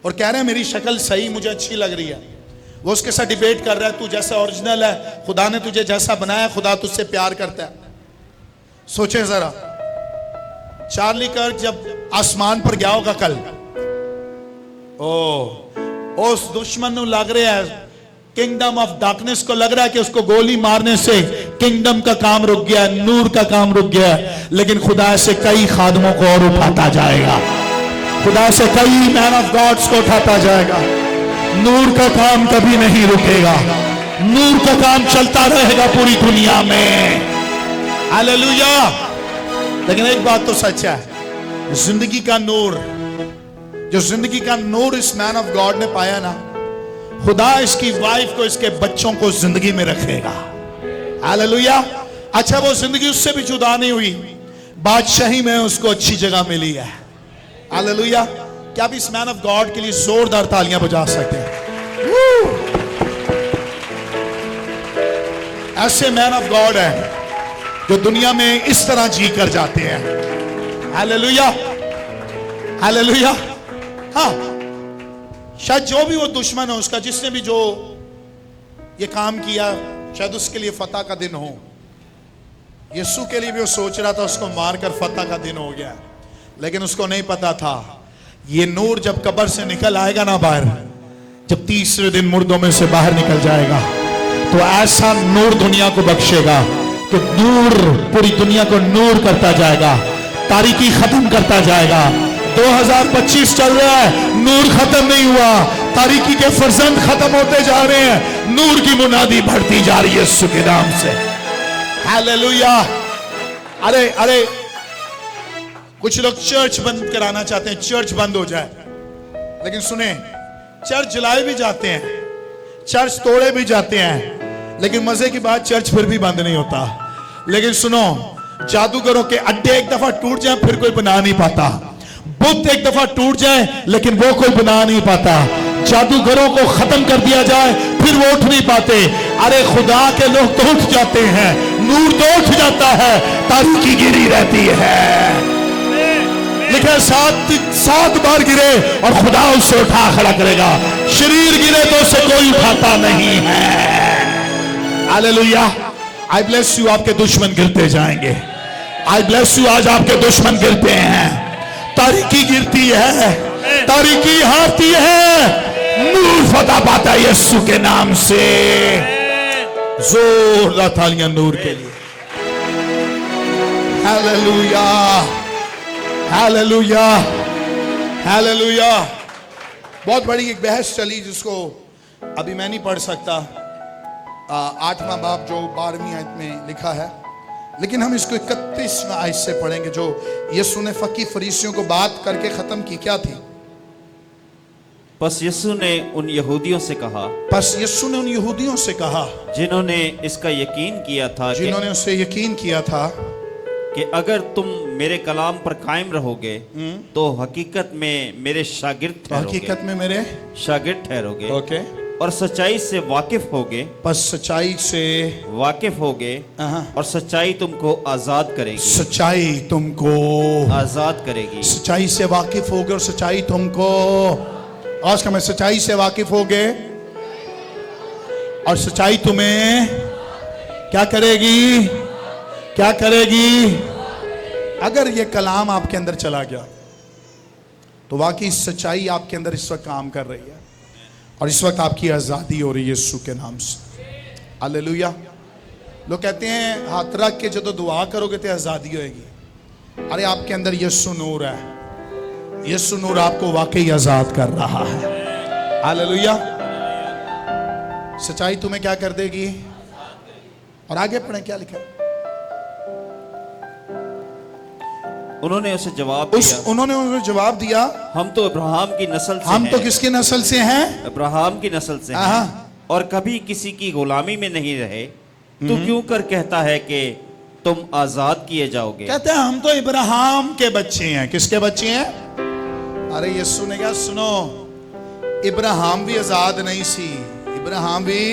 और कह रहे हैं मेरी शक्ल सही, मुझे अच्छी लग रही है। वो उसके साथ डिबेट कर रहा है, तू जैसा ओरिजिनल है, खुदा ने तुझे जैसा बनाया, खुदा तुझसे प्यार करता है। सोचे जरा, चार्ली कर्क जब आसमान पर गया होगा कल, उस दुश्मन को लग रहा है, किंगडम ऑफ डार्कनेस को लग रहा है कि उसको गोली मारने से किंगडम का काम रुक गया, नूर का काम रुक गया। लेकिन खुदा से कई खादमों को और उठाता जाएगा, खुदा से कई मैन ऑफ गॉड्स को उठाता जाएगा। नूर का काम कभी नहीं रुकेगा, नूर का काम चलता रहेगा पूरी दुनिया में। हालेलुया। लेकिन एक बात तो सच है, जिंदगी का नूर, जो जिंदगी का नूर इस मैन ऑफ गॉड ने पाया ना, खुदा इसकी वाइफ को, इसके बच्चों को जिंदगी में रखेगा। हालेलुया। अच्छा, वो जिंदगी उससे भी जुदा नहीं हुई, बादशाही में उसको अच्छी जगह मिली है। हालेलुया। क्या आप इस मैन ऑफ गॉड के लिए जोरदार तालियां बजा सकते हैं? ऐसे मैन ऑफ गॉड है जो दुनिया में इस तरह जी कर जाते हैं। Hallelujah, hallelujah. हाँ, शायद जो भी वो दुश्मन है उसका, जिसने भी जो ये काम किया, शायद उसके लिए फतह का दिन हो। यीशु के लिए भी वो सोच रहा था उसको मारकर फतह का दिन हो गया, लेकिन उसको नहीं पता था ये नूर जब कब्र से निकल आएगा ना बाहर, जब तीसरे दिन मुर्दों में से बाहर निकल जाएगा, तो ऐसा नूर दुनिया को बख्शेगा कि नूर पूरी दुनिया को नूर करता जाएगा, तारीकी खत्म करता जाएगा। 2025 चल रहा है, नूर खत्म नहीं हुआ, तारीकी के फर्जंद खत्म होते जा रहे हैं, नूर की मुनादी बढ़ती जा रही है यीशु के नाम से। हालेलुया। अरे अरे, कुछ लोग चर्च बंद कराना चाहते हैं, चर्च बंद हो जाए, लेकिन सुने, चर्च जलाए भी जाते हैं, चर्च तोड़े भी जाते हैं, लेकिन मजे की बात, चर्च फिर भी बंद नहीं होता। लेकिन सुनो, जादूगरों के अड्डे एक दफा टूट जाए फिर कोई बना नहीं पाता, बुत एक दफा टूट जाए लेकिन वो कोई बना नहीं पाता। जादूगरों को खत्म कर दिया जाए, फिर वो उठ नहीं पाते। अरे खुदा के लोग तो उठ जाते हैं, नूर तो उठ जाता है, तारीकी गिरी रहती है। लिखा 7 बार गिरे और खुदा उसे उठा खड़ा करेगा। शरीर गिरे तो उसे कोई उठाता नहीं है। हालेलुया। I bless you. आपके दुश्मन गिरते जाएंगे। आई ब्लेस यू। आज आपके दुश्मन गिरते हैं, तारीकी गिरती है, तारीकी हारती है, नूर फतह पाता है यीशु के नाम से। जोरदार तालियां नूर के लिए। Hallelujah, hallelujah, hallelujah. बहुत बड़ी एक बहस चली जिसको अभी मैं नहीं पढ़ सकता। 8वां बाब जो 12वीं आयत में लिखा है, लेकिन हम इसको 31वां आयत से पढ़ेंगे जो यीशु ने फकीह फरीसियों को बात करके खत्म की। क्या थी? बस यीशु ने उन यहूदियों से कहा, बस यीशु ने उन यहूदियों से कहा जिन्होंने इसका यकीन किया था, जिन्होंने उसे यकीन किया था कि अगर तुम मेरे कलाम पर कायम रहोगे तो हकीकत में मेरे शागिर्द ठहरोगे। हकीकत में मेरे शागिर्द ठहरोगे। ओके। और सच्चाई से वाकिफ होगे। बस सच्चाई से वाकिफ होगे और सच्चाई तुमको आजाद करेगी। सच्चाई तुमको आजाद करेगी। सच्चाई से वाकिफ होगे और सच्चाई तुमको, आज का मैं, सच्चाई से वाकिफ होगे और सच्चाई तुम्हें क्या करेगी? क्या करेगी? अगर ये कलाम आपके अंदर चला गया तो वाकई सच्चाई आपके अंदर इस वक्त काम कर रही है और इस वक्त आपकी आजादी हो रही है यीशु के नाम से। हालेलुया। लोग कहते हैं हाथ रख के जो दुआ करोगे तो आजादी होएगी। अरे आपके अंदर यीशु नूर है, यीशु नूर आपको वाकई आजाद कर रहा है। हालेलुया। सच्चाई तुम्हें क्या कर देगी? और आगे पढ़ें क्या लिखा है। उन्होंने उसे जवाब दिया, उन्होंने उसे जवाब दिया, हम तो अब्राहम की नस्ल से हम हैं। तो किसकी नस्ल से हैं? अब्राहम की नस्ल से हैं और कभी किसी की गुलामी में नहीं रहे। तू क्यों कर कहता है कि तुम आजाद किए जाओगे? कहते हैं हम तो इब्राहिम के बच्चे हैं। किसके बच्चे हैं? अरे यीशु ने कहा सुनो, इब्राहिम भी आजाद नहीं सी, इब्राहिम भी,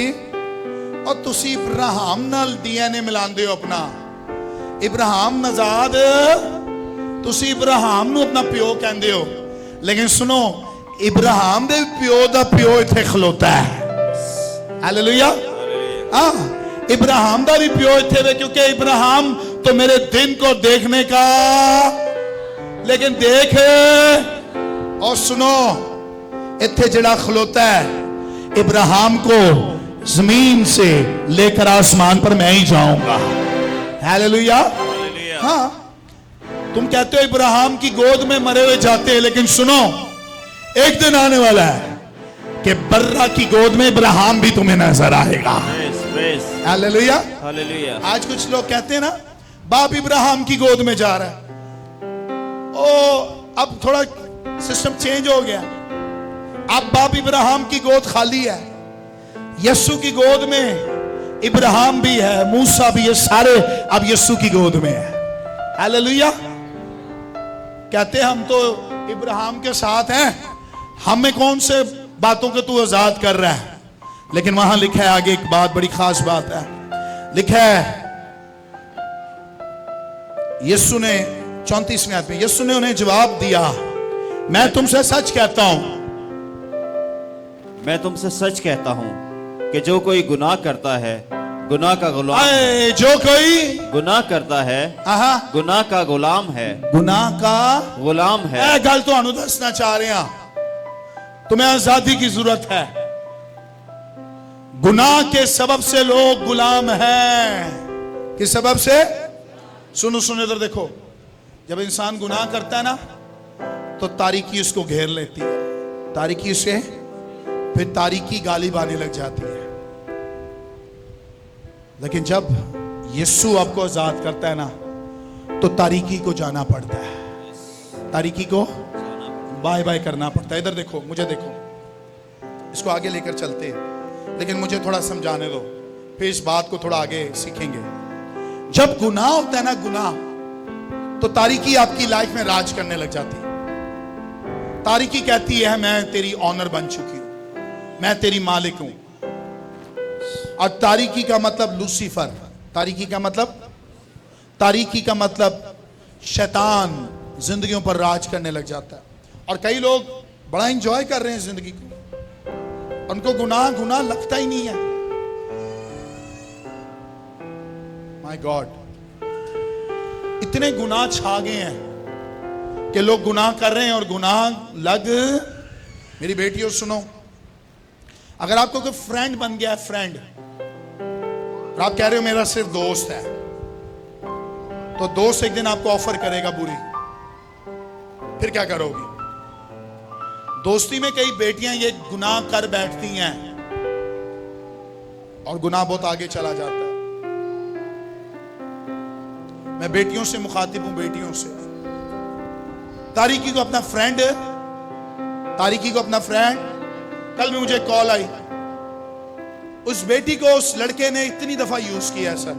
और तुसी इब्राहिम नाल डीएनए मिलांदे हो अपना। इब्राहिम आजाद, तुसी इब्राहिम नू अपना प्यो कहंदे हो, लेकिन सुनो इब्राहिम दे प्यो दा प्यो इथे खलोता है। हालेलुया। हाँ, इब्राहिम दा भी प्यो इथे वे, क्योंकि इब्राहिम तो मेरे दिन को देखने का, लेकिन देख और सुनो इथे जड़ा खलोता है इब्राहिम को जमीन से लेकर आसमान पर मैं ही जाऊंगा। हालेलुया। हाँ, तुम कहते हो इब्राहिम की गोद में मरे हुए जाते हैं, लेकिन सुनो एक दिन आने वाला है कि बर्रा की गोद में इब्राहिम भी तुम्हें नजर आएगा। हालेलुया। हालेलुया। आज कुछ लोग कहते हैं ना बाप इब्राहिम की गोद में जा रहा है। ओ अब थोड़ा सिस्टम चेंज हो गया, अब बाप इब्राहिम की गोद खाली है, यीशु की गोद में इब्राहिम भी है, मूसा भी है, सारे अब यीशु की गोद में है। हालेलुया। कहते हैं हम तो इब्राहिम के साथ हैं, हमें कौन से बातों को तू आजाद कर रहा है? लेकिन वहां लिखा है आगे एक बात, बड़ी खास बात है। लिखा है यीशु ने 34वें आयत में, यीशु ने उन्हें जवाब दिया, मैं तुमसे सच कहता हूं, मैं तुमसे सच कहता हूं कि जो कोई गुनाह करता है गुनाह का गुलाम, जो कोई गुनाह करता है गुनाह का गुलाम है, गुनाह का गुलाम है। गल तुहानू दसना चाह रहे हैं, तुम्हें आजादी की जरूरत है। गुनाह के सबब से लोग गुलाम हैं। किस सबब से? सुनो सुनो इधर देखो, जब इंसान गुनाह करता है ना तो तारीकी उसको घेर लेती है, तारीकी से फिर तारीकी गालिब आने लग जाती है। लेकिन जब यीशु आपको आजाद करता है ना तो तारीकी को जाना पड़ता है, तारीकी को बाय बाय करना पड़ता है। इधर देखो, मुझे देखो, इसको आगे लेकर चलते हैं, लेकिन मुझे थोड़ा समझाने दो, फिर इस बात को थोड़ा आगे सीखेंगे। जब गुनाह होता है ना, गुनाह, तो तारीकी आपकी लाइफ में राज करने लग जाती है। तारीकी कहती है मैं तेरी ऑनर बन चुकी हूं, मैं तेरी मालिक हूं। और तारीकी का मतलब लूसीफर। तारीकी का मतलब शैतान जिंदगियों पर राज करने लग जाता है। और कई लोग बड़ा एंजॉय कर रहे हैं जिंदगी को, उनको गुनाह लगता ही नहीं है। माय गॉड, इतने गुनाह छा गए हैं कि लोग गुनाह कर रहे हैं और गुनाह लग। मेरी बेटियों सुनो, अगर आपको कोई फ्रेंड बन गया है, फ्रेंड, और आप कह रहे हो मेरा सिर्फ दोस्त है, तो दोस्त एक दिन आपको ऑफर करेगा बुरी, फिर क्या करोगी? दोस्ती में कई बेटियां ये गुनाह कर बैठती हैं और गुनाह बहुत आगे चला जाता है। मैं बेटियों से मुखातिब हूं, बेटियों से। तारीकी को अपना फ्रेंड, कल में मुझे कॉल आई, उस बेटी को उस लड़के ने इतनी दफा यूज किया है सर।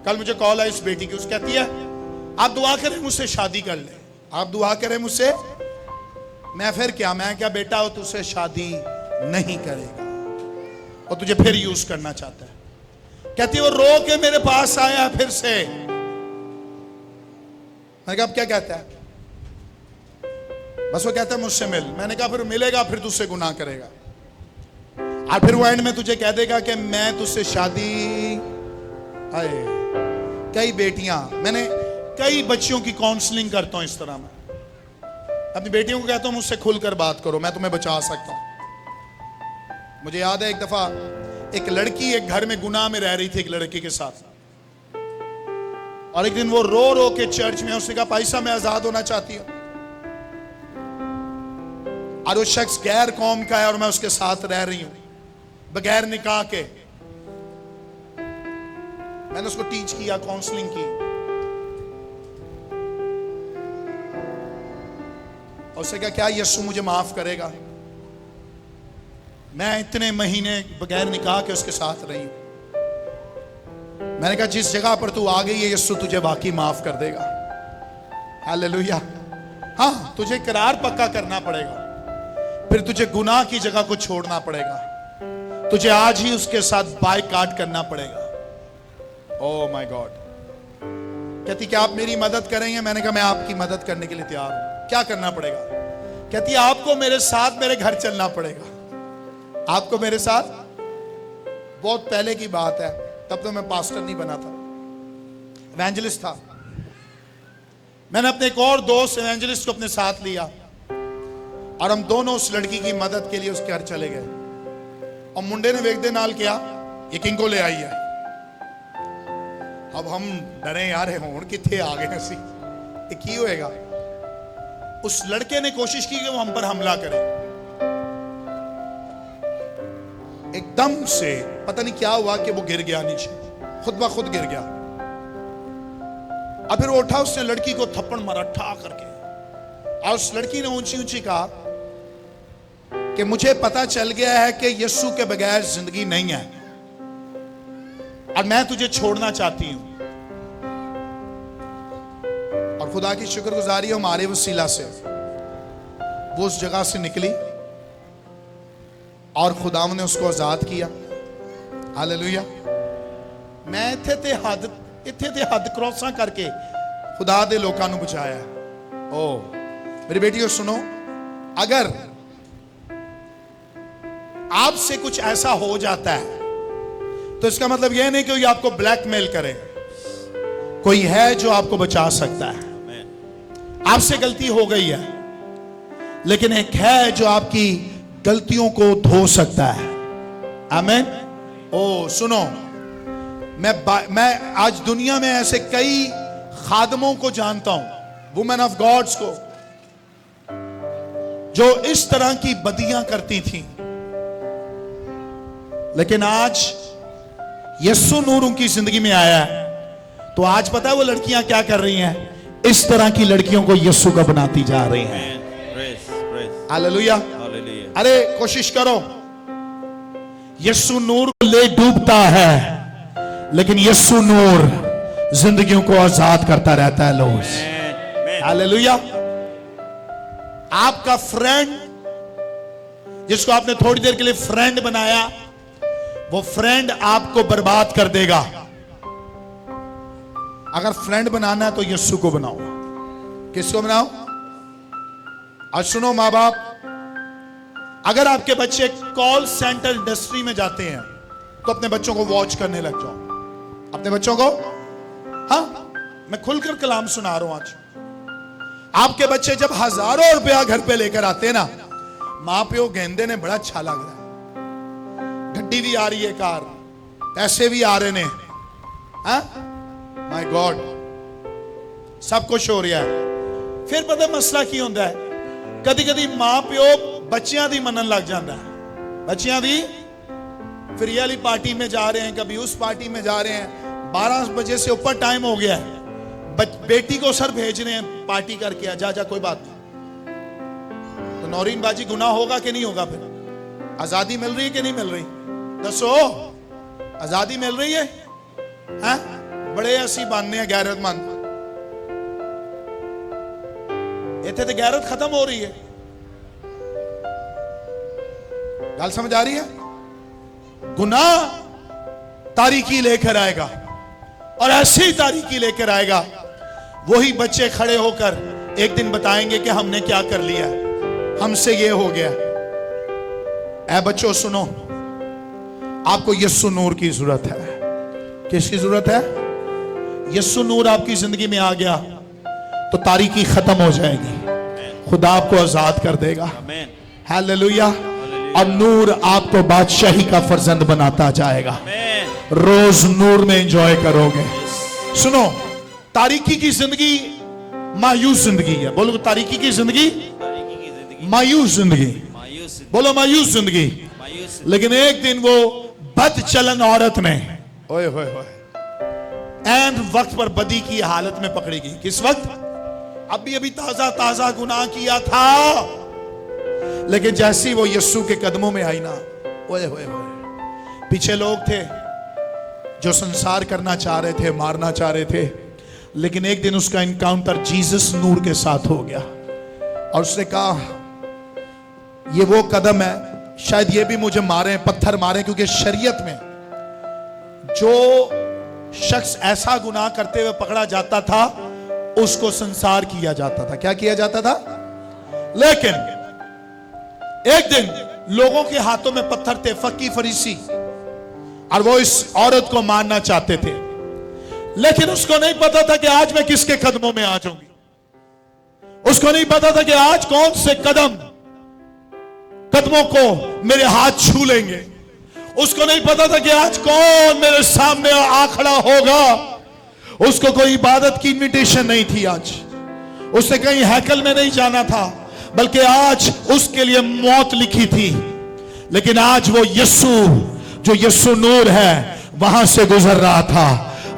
कल मुझे कॉल आई उस बेटी की, उस कहती है आप दुआ करें मुझसे शादी कर ले, आप दुआ करें मुझसे। मैं फिर क्या, मैं क्या बेटा हो, तुझसे शादी नहीं करेगा और तुझे फिर यूज करना चाहता है। कहती वो रो के मेरे पास आया फिर से। मैंने कहा अब क्या कहता है? बस वो कहता है मुझसे मिल। मैंने कहा फिर मिलेगा, फिर तुझसे गुनाह करेगा और फिर वो एंड में तुझे कह देगा कि मैं तुझसे शादी। आए कई बेटियां, मैंने कई बच्चियों की काउंसलिंग करता हूं इस तरह। मैं अपनी बेटियों को कहता हूं मुझसे खुलकर बात करो, मैं तुम्हें बचा सकता हूं। मुझे याद है एक दफा एक लड़की एक घर में गुनाह में रह रही थी एक लड़के के साथ, और एक दिन वो रो रो के चर्च में, उसने कहा भाई साहब मैं आजाद होना चाहती हूं, और वो शख्स गैर कौम का है और मैं उसके साथ रह रही हूं बगैर निकाह के। मैंने उसको टीच किया, काउंसलिंग की, और उसने कहा क्या यीशु मुझे माफ करेगा? मैं इतने महीने बगैर निकाह के उसके साथ रही हूं। मैंने कहा जिस जगह पर तू आ गई है यीशु तुझे बाकी माफ कर देगा। हालेलुया। हाँ, तुझे करार पक्का करना पड़ेगा, फिर तुझे गुनाह की जगह को छोड़ना पड़ेगा, तुझे आज ही उसके साथ बायकॉट करना पड़ेगा। Oh my God. कहती क्या आप मेरी मदद करेंगे? मैंने कहा मैं आपकी मदद करने के लिए तैयार हूं। क्या करना पड़ेगा? कहती आपको मेरे साथ मेरे घर चलना पड़ेगा। आपको मेरे साथ, बहुत पहले की बात है, तब तो मैं पास्टर नहीं बना था, इवेंजलिस्ट था। मैंने अपने एक और दोस्त इवेंजलिस्ट को अपने साथ लिया और हम दोनों उस लड़की की मदद के लिए उसके घर चले गए। और मुंडे ने वेख दे नाल किया ये किंग को ले आई है। अब हम डरे यार हुण किथे आ गए असी, ये की होएगा? उस लड़के ने कोशिश की कि वो हम पर हमला करे। एकदम से पता नहीं क्या हुआ कि वो गिर गया नीचे, खुद ब खुद गिर गया। अब फिर वो उठा, उसने लड़की को थप्पड़ मारा ठा करके, और उस लड़की ने ऊंची ऊंची कहा कि मुझे पता चल गया है कि यीशु के बगैर जिंदगी नहीं है और मैं तुझे छोड़ना चाहती हूं। और खुदा की शुक्रगुजारी हमारे वसीला से वो उस जगह से निकली और खुदा ने उसको आजाद किया। हालेलुया। मैं इत्थे हद क्रॉसा करके खुदा दे लोकां नूं बचाया। ओ मेरी बेटियों सुनो, अगर आपसे कुछ ऐसा हो जाता है तो इसका मतलब यह नहीं कि कोई आपको ब्लैकमेल करे। कोई है जो आपको बचा सकता है। आपसे गलती हो गई है, लेकिन एक है जो आपकी गलतियों को धो सकता है। आमीन। ओ सुनो, मैं आज दुनिया में ऐसे कई खादमों को जानता हूं, वुमेन ऑफ गॉड्स को, जो इस तरह की बदियां करती थी, लेकिन आज यीशु नूर उनकी जिंदगी में आया है, तो आज पता है वो लड़कियां क्या कर रही हैं? इस तरह की लड़कियों को यीशु का बनाती जा रही हैं। हालेलुया। अरे कोशिश करो, यीशु नूर को ले डूबता है, लेकिन यीशु नूर जिंदगियों को आजाद करता रहता है। लोग हालेलुया। आपका फ्रेंड जिसको आपने थोड़ी देर के लिए फ्रेंड बनाया, वो फ्रेंड आपको बर्बाद कर देगा। अगर फ्रेंड बनाना है तो यीशु को बनाओ। किसको बनाओ? आज सुनो मां बाप, अगर आपके बच्चे कॉल सेंटर इंडस्ट्री में जाते हैं तो अपने बच्चों को वॉच करने लग जाओ। अपने बच्चों को, हाँ, मैं खुलकर कलाम सुना रहा हूं आज। आपके बच्चे जब हजारों रुपया घर पे लेकर आते हैं ना, मां प्यो गेंदे ने बड़ा अच्छा लग रहा है, गड्डी भी आ रही है, कार, पैसे भी आ रहे ने, माय गॉड, सब कुछ हो रहा है। फिर पता मसला की होता है, कदी कदी मां प्यो बच्चियां दी मनन लग जाता है। बच्चियां दी, फिर ये वाली पार्टी में जा रहे हैं, कभी उस पार्टी में जा रहे हैं, 12 बजे से ऊपर टाइम हो गया है, बेटी को सर भेज रहे हैं पार्टी करके, जा जा कोई बात नहीं। तो नौरीन बाजी गुनाह होगा कि नहीं होगा? फिर आजादी मिल रही है कि नहीं मिल रही? दसो, आजादी मिल रही है? हैं? बड़े असी बनने हैं गैरतमंद, इतने तो गैरत खत्म हो रही है। गल समझ आ रही है? गुनाह तारीकी लेकर आएगा, और ऐसी तारीकी लेकर आएगा, वही बच्चे खड़े होकर एक दिन बताएंगे कि हमने क्या कर लिया, हमसे ये हो गया। ऐ बच्चों सुनो, आपको यीशु नूर की जरूरत है। किसकी जरूरत है? यीशु नूर आपकी जिंदगी में आ गया तो तारीकी खत्म हो जाएगी, खुदा आपको आजाद कर देगा। हालेलुया। और नूर आपको बादशाही का फर्जंद बनाता जाएगा। रोज नूर में एंजॉय करोगे। सुनो, तारीकी की जिंदगी मायूस जिंदगी है। बोलो तारीकी की जिंदगी मायूस जिंदगी, बोलो मायूस जिंदगी। लेकिन एक दिन वो बदचलन औरत ने ओए होए होए एंड वक्त पर बदी की हालत में पकड़ी गई। किस वक्त? अभी अभी ताजा ताजा गुनाह किया था, लेकिन जैसी वो यीशु के कदमों में आई ना, ओए होए होए, पीछे लोग थे जो संसार करना चाह रहे थे, मारना चाह रहे थे, लेकिन एक दिन उसका इनकाउंटर जीसस नूर के साथ हो गया और उसने कहा ये वो कदम है, शायद ये भी मुझे मारे, पत्थर मारे, क्योंकि शरीयत में जो शख्स ऐसा गुनाह करते हुए पकड़ा जाता था उसको संसार किया जाता था। क्या किया जाता था? लेकिन एक दिन लोगों के हाथों में पत्थर थे, फकी फरीसी, और वो इस औरत को मारना चाहते थे, लेकिन उसको नहीं पता था कि आज मैं किसके कदमों में आ जाऊंगी। उसको नहीं पता था कि आज कौन से कदमों को मेरे हाथ छू लेंगे। उसको नहीं पता था कि आज कौन मेरे सामने आ खड़ा होगा। उसको कोई इबादत की इनविटेशन नहीं थी, आज उसने कहीं हैकल में नहीं जाना था, बल्कि आज उसके लिए मौत लिखी थी। लेकिन आज वो यीशु, जो यीशु नूर है, वहां से गुजर रहा था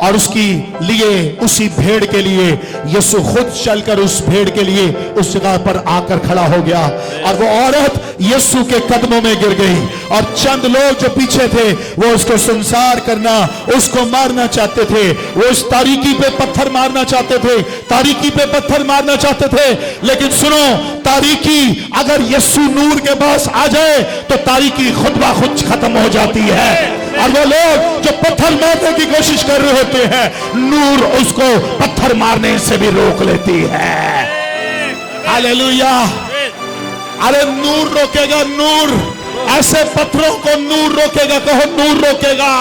और उसकी लिए, उसी भेड़ के लिए यीशु खुद चलकर उस भेड़ के लिए उस जगह पर आकर खड़ा हो गया और वो औरत यीशु के कदमों में गिर गई। और चंद लोग जो पीछे थे वो उसको संसार करना, उसको मारना चाहते थे, वो इस तारीकी पे पत्थर मारना चाहते थे, तारीकी पे पत्थर मारना चाहते थे। लेकिन सुनो, तारीकी अगर यीशु नूर के पास आ जाए तो तारीकी खुद ब खुद खत्म हो जाती है। और वो लोग जो पत्थर मारने की कोशिश कर रहे होते हैं, नूर उसको पत्थर मारने से भी रोक लेती है। हालेलुया। अरे नूर रोकेगा, नूर ऐसे पत्थरों को नूर रोकेगा। कहो नूर रोकेगा,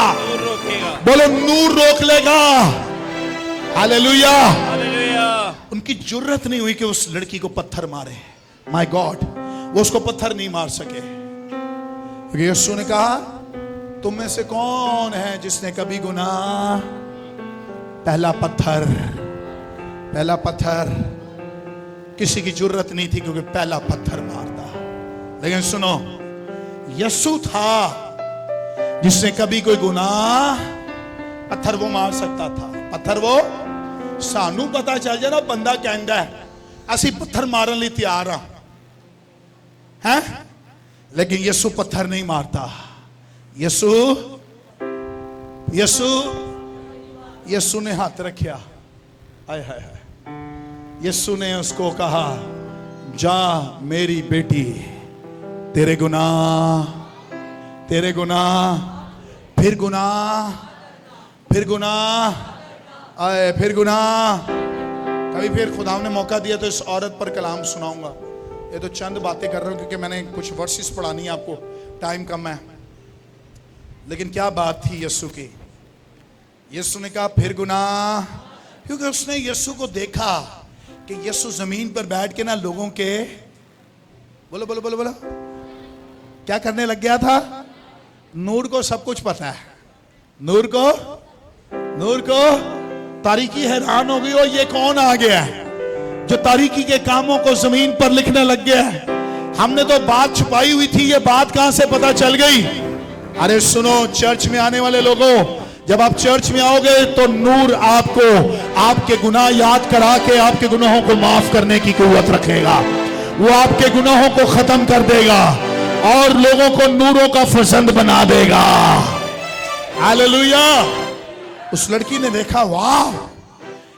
बोलो नूर रोक लेगा। हालेलुया। उनकी जुर्रत नहीं हुई कि उस लड़की को पत्थर मारे। माय गॉड, वो उसको पत्थर नहीं मार सके। यीशु ने कहा, तुम में से कौन है जिसने कभी गुनाह? पहला पत्थर, पहला पत्थर। किसी की जुर्रत नहीं थी क्योंकि पहला पत्थर मारता। लेकिन सुनो, यीशु था जिसने कभी कोई गुनाह, पत्थर वो मार सकता था। पत्थर वो, सानू पता चल जाए ना बंदा कहता है असी पत्थर मारन लिए तैयार हैं, लेकिन यीशु पत्थर नहीं मारता। यीशु यीशु यीशु ने हाथ रखा, हाय हाय हाय, यीशु ने उसको कहा, जा मेरी बेटी, तेरे गुनाह, तेरे गुनाह, फिर गुनाह, फिर गुनाह, आए फिर गुनाह। कभी फिर खुदा ने मौका दिया तो इस औरत पर कलाम सुनाऊंगा। ये तो चंद बातें कर रहा हूं क्योंकि मैंने कुछ वर्सेस पढ़ानी है आपको, टाइम कम है। लेकिन क्या बात थी यीशु की। यीशु ने कहा फिर गुनाह, क्योंकि उसने यीशु को देखा कि यीशु जमीन पर बैठ के ना लोगों के बोलो बोलो बोलो बोलो क्या करने लग गया था। नूर को सब कुछ पता है, नूर को तारीकी हैरान हो गई और ये कौन आ गया है जो तारीकी के कामों को जमीन पर लिखने लग गया है। हमने तो बात छुपाई हुई थी, ये बात कहां से पता चल गई। अरे सुनो चर्च में आने वाले लोगों, जब आप चर्च में आओगे तो नूर आपको आपके गुनाह याद करा के आपके गुनाहों को माफ करने की कुव्वत रखेगा। वो आपके गुनाहों को खत्म कर देगा और लोगों को नूरों का फर्जंद बना देगा। हालेलुया। उस लड़की ने देखा, वाह,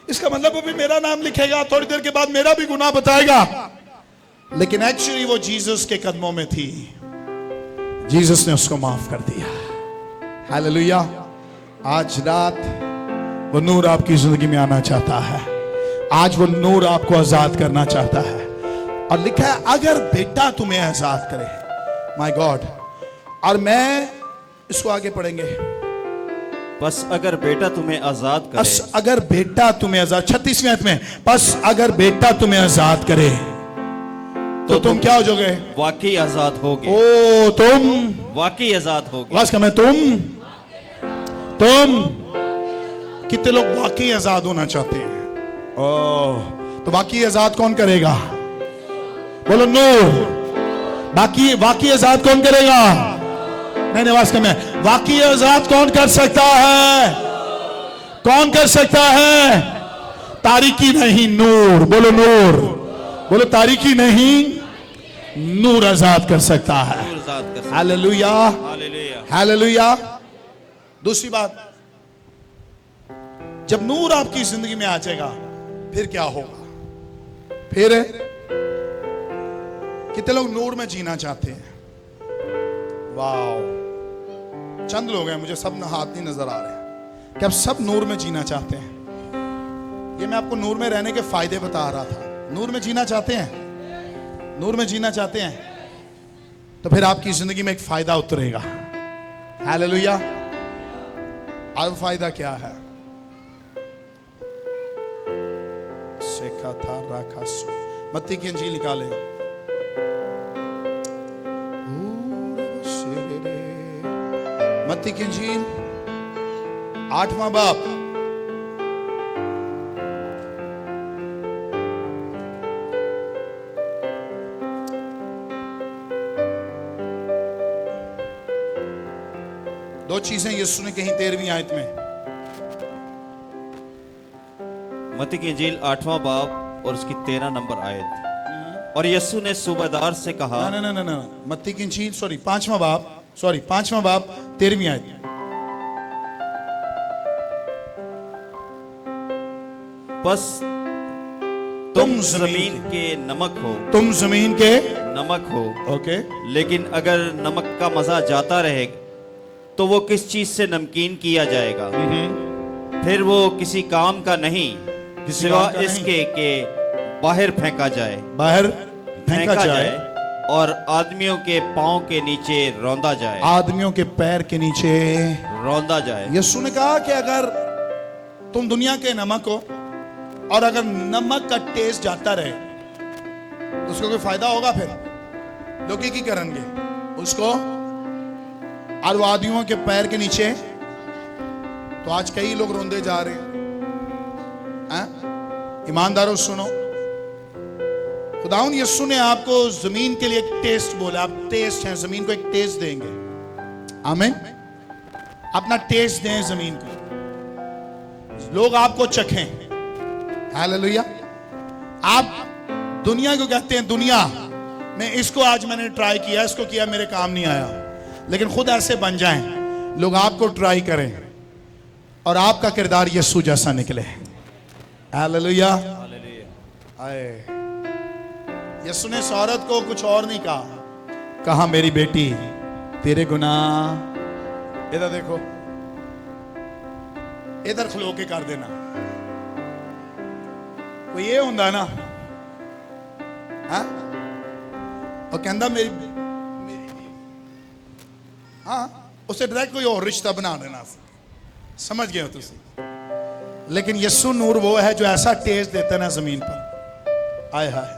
इसका मतलब अभी मेरा नाम लिखेगा, थोड़ी देर के बाद मेरा भी गुनाह बताएगा। लेकिन एक्चुअली वो जीसस के कदमों में थी, जीसस ने उसको माफ कर दिया। हालेलुया। आज रात वो नूर आपकी जिंदगी में आना चाहता है। आज वो नूर आपको आजाद करना चाहता है। और लिखा है अगर बेटा तुम्हें आजाद करे, माय गॉड। और मैं इसको आगे पढ़ेंगे, बस अगर बेटा तुम्हें आजाद करे, बस अगर बेटा तुम्हें आजाद, 36वें आयत में, बस अगर बेटा तुम्हें आजाद करे तो तुम क्या हो जाओगे? वाकई आजाद होगे। ओ तुम वाकई आजाद होगे। आवाज कम है। तुम कितने लोग वाकई आजाद होना चाहते हैं? ओ तो वाकई आजाद कौन करेगा? बोलो नूर। वाकई आजाद कौन करेगा? नहीं आवाज कम है। वाकई आजाद कौन कर सकता है? कौन कर सकता है? तारीकी नहीं, नूर। बोलो नूर। बोलो तारीकी नहीं, नूर आजाद कर सकता है। Hallelujah, hallelujah. दूसरी बात, जब नूर आपकी जिंदगी में आ जाएगा फिर क्या होगा? फिर कितने लोग नूर में जीना चाहते हैं? वाह, चंद लोग हैं, मुझे सब हाथ नहीं नजर आ रहे कि आप सब नूर में जीना चाहते हैं। ये मैं आपको नूर में रहने के फायदे बता रहा था। नूर में जीना चाहते हैं? नूर में जीना चाहते हैं तो फिर आपकी जिंदगी में एक फायदा उतरेगा। हालेलुया। और फायदा क्या है? मत्ती की इंजील निकाले, मत्ती की इंजील 8वां बाब, दो चीजें यीशु ने कहीं 13वीं आयत में। मत्ती की इंजील 8वां बाब और उसकी 13 नंबर आयत। और यीशु ने सूबेदार से कहा, ना मत्ती की इंजील 5वां बाब 13वीं आयत। बस तुम जमीन के नमक हो, तुम जमीन के नमक हो। ओके। लेकिन अगर नमक का मजा जाता रहे तो वो किस चीज से नमकीन किया जाएगा? फिर वो किसी काम का नहीं सिवा इसके के बाहर फेंका जाए, बाहर फेंका जाए और आदमियों के पांव के नीचे रौंदा जाए, आदमियों के पैर के नीचे रौंदा जाए। यीशु ने कहा कि अगर तुम दुनिया के नमक हो और अगर नमक का टेस्ट जाता रहे तो उसको कोई फायदा होगा? फिर लोग की करेंगे उसको, और वो आदमियों के पैर के नीचे। तो आज कई लोग रोंदे जा रहे हैं। ईमानदारों सुनो, खुदावंद यीशु ने आपको जमीन के लिए एक टेस्ट बोला। आप टेस्ट हैं, जमीन को एक टेस्ट देंगे। आमीन। अपना टेस्ट दें जमीन को, लोग आपको चखें। हालेलुया। आप दुनिया को कहते हैं, दुनिया में इसको आज मैंने ट्राई किया, इसको किया, मेरे काम नहीं आया। लेकिन खुद ऐसे बन जाएं, लोग आपको ट्राई करें और आपका किरदार यीशु जैसा निकले। हालेलुया। आए, यीशु ने इस औरत को कुछ और नहीं कहा, कहा मेरी बेटी तेरे गुनाह। इधर देखो, इधर खलो के कर देना। कोई ये होंदा ना, हाँ, और कहता मेरी हाँ, उसे डायरेक्ट कोई और रिश्ता बना देना। समझ गए हो तुम। लेकिन यीशु नूर वो है जो ऐसा टेस्ट देता है ना जमीन पर, आय हाय,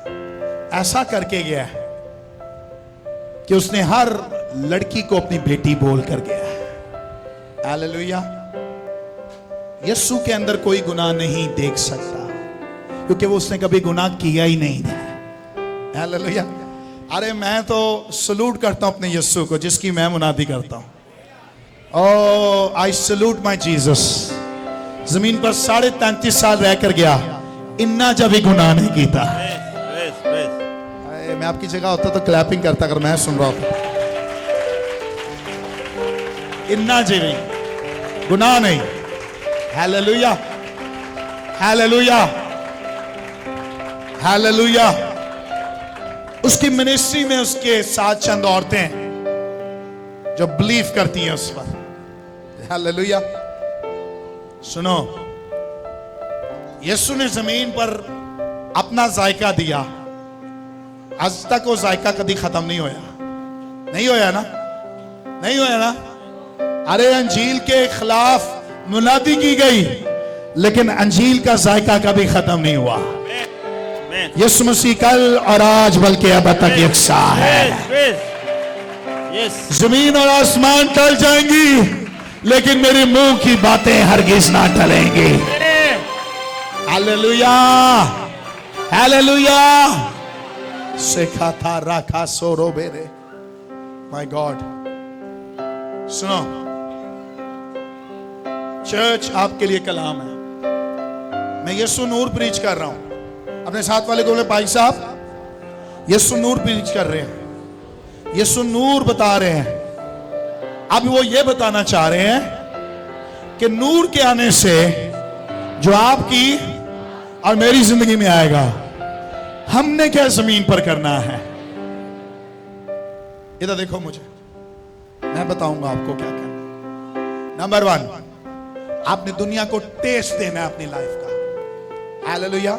ऐसा करके गया है कि उसने हर लड़की को अपनी बेटी बोल कर गया है। हालेलुया। यीशु के अंदर कोई गुनाह नहीं देख सकता, क्योंकि वो उसने कभी गुनाह किया ही नहीं था। हालेलुया। अरे मैं तो सलूट करता हूं अपने यीशु को, जिसकी मैं मुनादी करता हूं। ओह, आई सलूट माई जीसस। जमीन पर 33.5 साल रहकर गया, इन्ना जब भी गुनाह नहीं कीता। मैं आपकी जगह होता तो क्लैपिंग करता अगर मैं सुन रहा होता। इन्ना जी नहीं, गुनाह नहीं। Hallelujah, hallelujah, hallelujah. उसकी मिनिस्ट्री में उसके साथ चंद औरतें जो बिलीव करती हैं उस पर। हालेलुया। सुनो, यीशु ने जमीन पर अपना जायका दिया, आज तक वो जायका कभी खत्म नहीं होया। नहीं होया ना, नहीं होया ना। अरे अंजील के खिलाफ मुनादी की गई, लेकिन अंजील का जायका कभी खत्म नहीं हुआ। यीशु मसीह कल और आज बल्कि अब तक यकसा है। जमीन और आसमान टल जाएंगी, लेकिन मेरे मुंह की बातें हरगिज ना टलेंगी। Hallelujah, hallelujah. सेखा था राखा सोरो बेरे। My God. सुनो, चर्च आपके लिए कलाम है। मैं यीशु नूर प्रीच कर रहा हूं। अपने साथ वाले को बोले, भाई साहब यीशु नूर प्रीच कर रहे हैं, यीशु नूर बता रहे हैं। अब वो ये बताना चाह रहे हैं कि नूर के आने से जो आपकी और मेरी जिंदगी में आएगा, हमने क्या जमीन पर करना है। इधर देखो मुझे, मैं बताऊंगा आपको क्या करना। नंबर 1, आपने दुनिया को टेस्ट देना है अपनी लाइफ का। हालेलुया।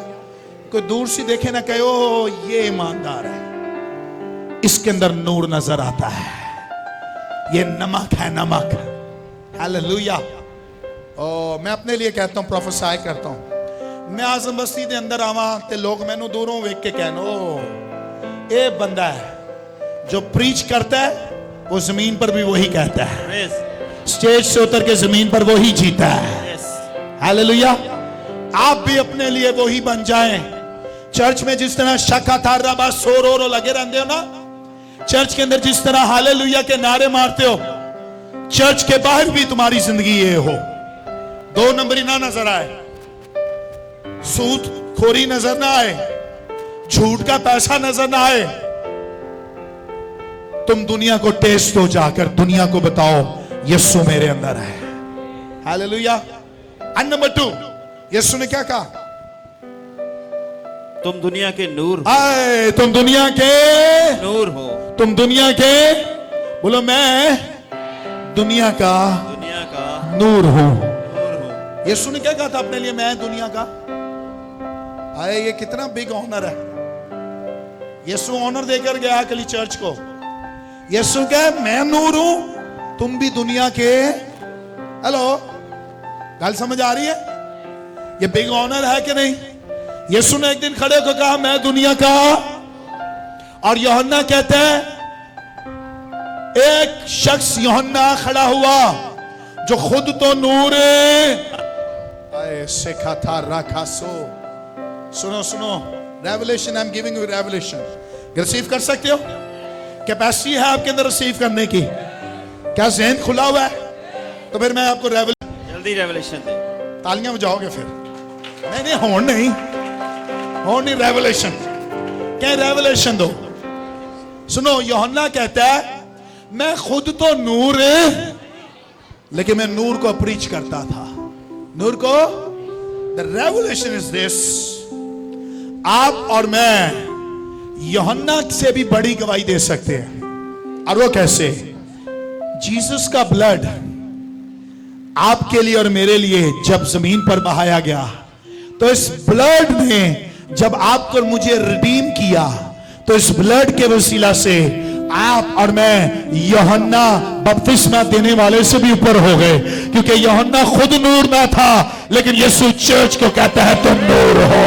कोई दूर से देखे ना कहे ओ ये ईमानदार है, इसके अंदर नूर नजर आता है, ये नमक है, नमक। हालेलुया। ओ, मैं अपने लिए कहता हूं, प्रोफेसाई करता हूं। मैं आजम बस्ती के अंदर आवा ते लोग मैनू दूरों वेख के कहन, ओ ये बंदा है जो प्रीच करता है, वो जमीन पर भी वही कहता है, स्टेज से उतर के जमीन पर वही जीता है। हालेलुया। आप भी अपने लिए वही बन जाएं। चर्च में जिस तरह शका था रबा सोरो लगे रहते हो ना, चर्च के अंदर जिस तरह हालेलुया के नारे मारते हो, चर्च के बाहर भी तुम्हारी जिंदगी ये हो। 2 नंबरी ना नजर आए, सूद खोरी नजर ना आए, झूठ का पैसा नजर ना आए। तुम दुनिया को टेस्ट दो, जाकर दुनिया को बताओ यीशु मेरे अंदर है। हालेलुया। एंड नंबर 2, यीशु ने क्या कहा? तुम दुनिया के नूर, आए तुम दुनिया के नूर हो। तुम दुनिया के, बोलो मैं दुनिया का नूर हूं। यीशु ने क्या कहा था अपने लिए? मैं दुनिया का। आए ये कितना बिग ऑनर है। यीशु ऑनर देकर गया अकली चर्च को। यीशु क्या, मैं नूर हूं, तुम भी दुनिया के। हेलो, गल समझ आ रही है? ये बिग ऑनर है कि नहीं? यीशु ने एक दिन खड़े होकर कहा मैं दुनिया का, और यूहन्ना कहते हैं एक शख्स यूहन्ना खड़ा हुआ जो खुद तो नूर है। सीखा था रखा सो। सुनो सुनो, revelation, I am giving you revelation. Receive कर सकते हो? कैपेसिटी है आपके अंदर रिसीव करने की? क्या ज़हन खुला हुआ है? तो फिर मैं आपको जल्दी रेवलेशन दे। तालियां बजाओगे फिर? नहीं, होन नहीं, होन नहीं, रेवलेशन। क्या रेवलेशन दो? सुनो, यूहन्ना कहता है मैं खुद तो नूर है, लेकिन मैं नूर को प्रीच करता था। नूर को, द रेवलेशन इज दिस, आप और मैं यूहन्ना से भी बड़ी गवाही दे सकते हैं। और वो कैसे? जीसस का ब्लड आपके लिए और मेरे लिए जब जमीन पर बहाया गया, तो इस ब्लड ने जब आपको और मुझे रिडीम किया, तो इस ब्लड के वसीला से आप और मैं यूहन्ना बपतिस्मा देने वाले से भी ऊपर हो गए, क्योंकि यूहन्ना खुद नूर ना था, लेकिन यीशु चर्च को कहता है तुम नूर हो।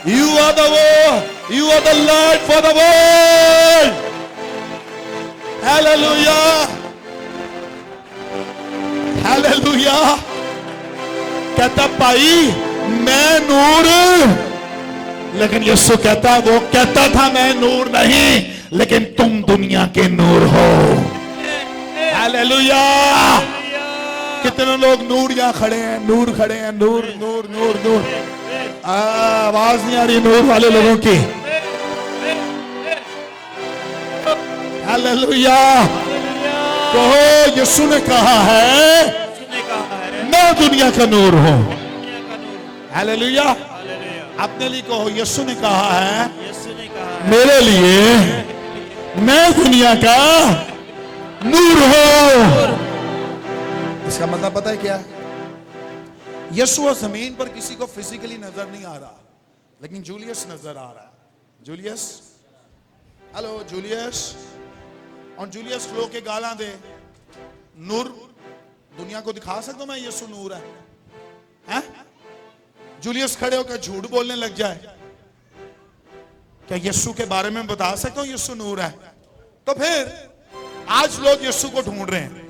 You are the world. You are the light for the world. Hallelujah. Hallelujah. कहता भाई मैं नूर, लेकिन यीशु कहता, वो कहता था मैं नूर नहीं, लेकिन तुम दुनिया के नूर हो। हालेलुया। कितने लोग नूर यहां खड़े हैं, नूर खड़े हैं, नूर नूर नूर नूर। आवाज नहीं आ रही नूर वाले लोगों की। हालेलुया। कहो यीशु ने कहा है मैं दुनिया का नूर हूं। हालेलुया। अपने लिए कहो यीशु ने कहा है मेरे लिए मैं दुनिया का नूर हूं। इसका मतलब पता है क्या? यीशु जमीन पर किसी को फिजिकली नजर नहीं आ रहा, लेकिन जूलियस नजर आ रहा है। Julius, hello Julius. और जूलियस लो के गाला दे, नूर दुनिया को दिखा सकता हूं मैं यीशु नूर है? जूलियस खड़े होकर झूठ बोलने लग जाए, क्या यीशु के बारे में बता सकता हूं यीशु नूर है? तो फिर आज लोग यीशु को ढूंढ रहे हैं।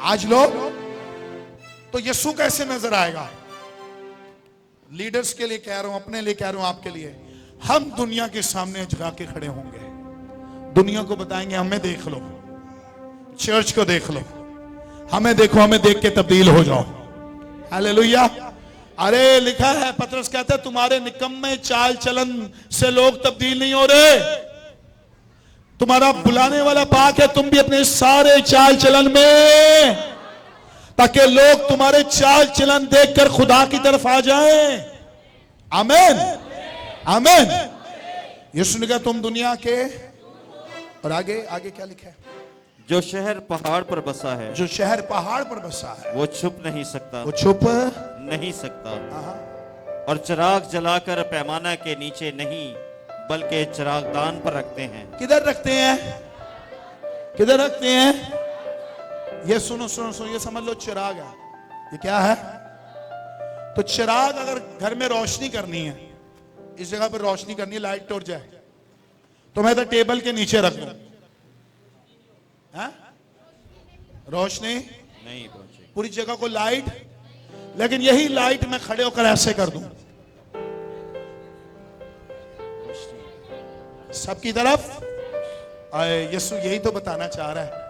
आज लोग तो यीशु कैसे नजर आएगा? लीडर्स के लिए कह रहा हूं, अपने लिए कह रहा हूं, आपके लिए। हम दुनिया के सामने झुका के खड़े होंगे, दुनिया को बताएंगे हमें देख लो, चर्च को देख लो, हमें देखो, हमें देख के तब्दील हो जाओ। हालेलुया। अरे लिखा है, पतरस कहता है तुम्हारे निकम्मे चाल चलन से लोग तब्दील नहीं हो रहे। तुम्हारा बुलाने वाला पाक है, तुम भी अपने सारे चाल चलन में, ताकि लोग तुम्हारे चाल चलन देखकर खुदा की तरफ आ जाएं। आमीन, आमीन। यीशु ने कहा तुम दुनिया के, और आगे आगे क्या लिखा है? जो शहर पहाड़ पर बसा है, जो शहर पहाड़ पर बसा है वो छुप नहीं सकता, वो छुप नहीं सकता। और चिराग जलाकर पैमाना के नीचे नहीं, बल्कि चिरागदान पर रखते हैं। किधर रखते हैं? किधर रखते हैं? ये सुनो सुनो सुनो, ये समझ लो चिराग है। ये क्या है? तो चिराग अगर घर में रोशनी करनी है, इस जगह पर रोशनी करनी है, लाइट टूट जाए, तो मैं तो टेबल के नीचे रख दूं, रोशनी नहीं पहुंचेगी, पूरी जगह को लाइट। लेकिन यही लाइट मैं खड़े होकर ऐसे कर दूं सबकी तरफ। यीशु यही तो बताना चाह रहा है,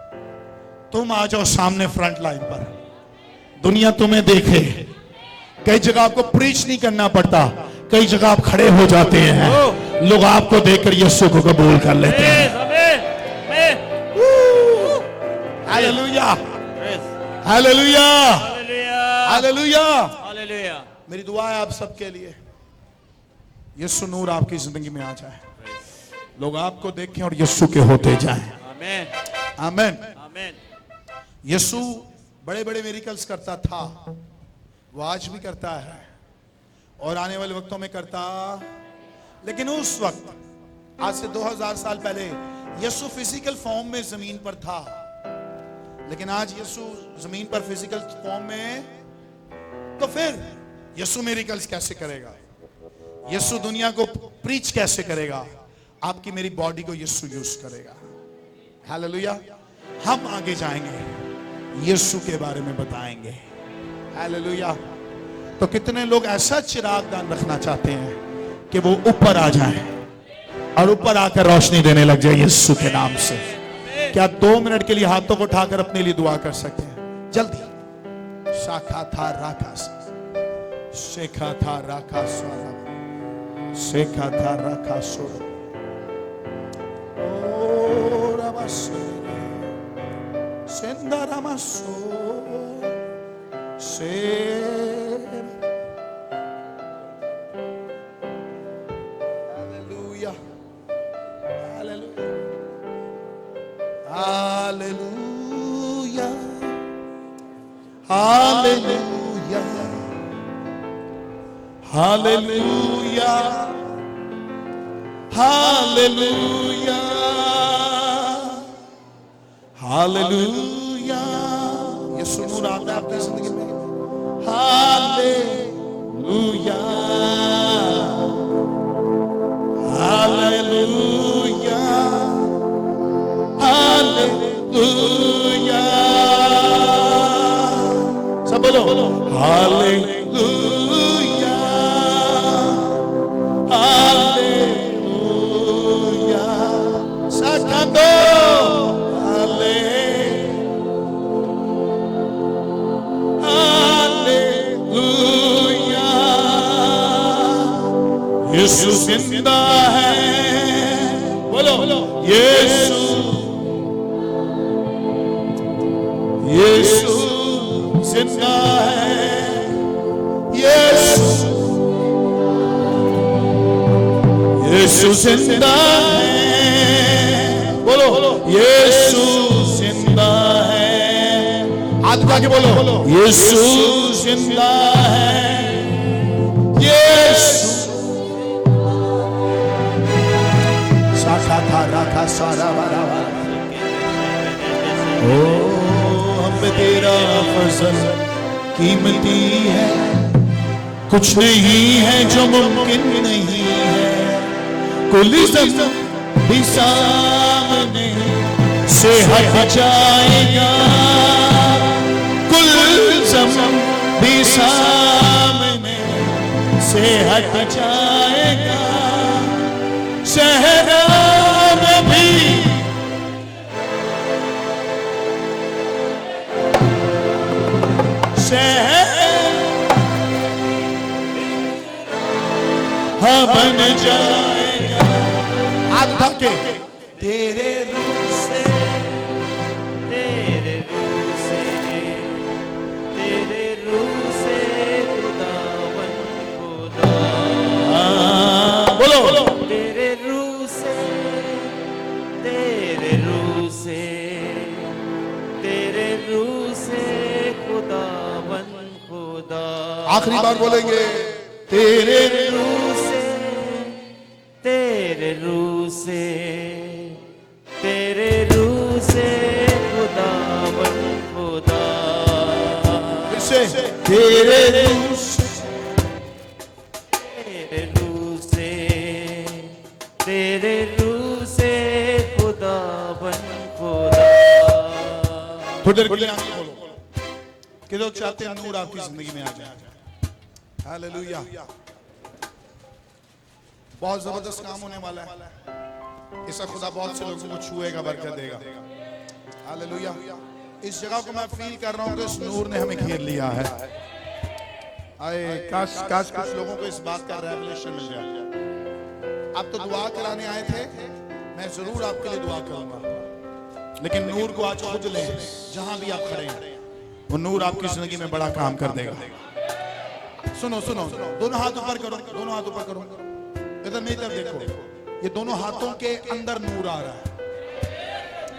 तुम आ जाओ सामने फ्रंट लाइन पर, दुनिया तुम्हें देखे। कई जगह आपको प्रीच नहीं करना पड़ता, कई जगह आप खड़े हो जाते हैं, लोग आपको देखकर यीशु को कबूल कर लेते हैं। Hallelujah, hallelujah, hallelujah, hallelujah. मेरी दुआ है आप सबके लिए, यीशु नूर आपकी जिंदगी में आ जाए, लोग आपको देखें और यीशु के होते जाएं। आमीन, आमीन, आमीन। यीशु बड़े बड़े मिरेकल्स करता था, वो आज भी करता है और आने वाले वक्तों में करता। लेकिन उस वक्त, आज से 2000 साल पहले, यीशु फिजिकल फॉर्म में जमीन पर था। लेकिन आज यीशु जमीन पर फिजिकल फॉर्म में, तो फिर यीशु मिरेकल्स कैसे करेगा? यीशु दुनिया को प्रीच कैसे करेगा? आपकी मेरी बॉडी को यीशु यूज करेगा। हालेलुया। हम आगे जाएंगे, यीशु के बारे में बताएंगे। हालेलुया। तो कितने लोग ऐसा चिराग दान रखना चाहते हैं कि वो ऊपर आ जाए और ऊपर आकर रोशनी देने लग जाए यीशु के नाम से? क्या 2 मिनट के लिए हाथों को उठाकर अपने लिए दुआ कर सकते हैं? जल्दी। शाखा था राखा, शेखा था राखा स्वारा, शेखा था राखा सोरा, ओ रमसरे सेंदरमसो से। Hallelujah, hallelujah, hallelujah, hallelujah, hallelujah, hallelujah. ये सुनूर आता है आपकी जिंदगी में। Hallelujah, hallelujah, hallelujah. सब बोलो हालेलुया, हालेलुया। साकंदो हालेलुया। यीशु जिंदा है, बोलो यीशु, यीशु जिंदा है, यीशु, यीशु जिंदा है, बोलो यीशु जिंदा है। हाथ उठा के बोलो यीशु जिंदा है, यीशु। साखा था राखा सारा बराबर। ओ हम तेरा फजल कीमती है, कुछ नहीं है जो मुमकिन नहीं है। कुल ज़म भी सामने से हट जाएगा, कुल ज़म भी सामने से हट जाएगा। सहरा में भी बन जाएगा। हाथ उठा के तेरे रूह से, तेरे रूह से, तेरे रूह से खुदावन खुदा। बोलो तेरे रूह से, तेरे रूह से, तेरे रूह से खुदावन खुदा। आखिरी बार बोलेंगे तेरे रूह से, तेरे रूह से, तेरे रूह से खुदावन खुदा। से तेरे रूह से, तेरे रूह से, तेरे रूह से खुदावन खुदा। थोड़ी देर के लिए आंखें खोलो। कि लोग चाहते हैं नूर आपकी जिंदगी में आ जाए। हालेलुया। बहुत जबरदस्त काम होने वाला है। इसका खुदा बहुत से लोगों को छुएगा, बरकत देगा। हालेलुया। इस जगह को मैं फील कर रहा हूं कि इस नूर ने हमें घेर लिया है। आए काश काश कुछ लोगों को इस बात का रेवलेशन मिल जाए। आप तो दुआ कराने आए थे, मैं जरूर आपके लिए दुआ करूंगा, लेकिन नूर को आज खुद ले। जहां भी आप खड़े हैं, वो नूर आपकी जिंदगी में बड़ा काम कर देगा। सुनो सुनो, दोनों हाथ ऊपर करो, दोनों हाथ ऊपर करो। इधर मेरी तरफ देखो, ये दोनों हाथों के अंदर नूर आ रहा है।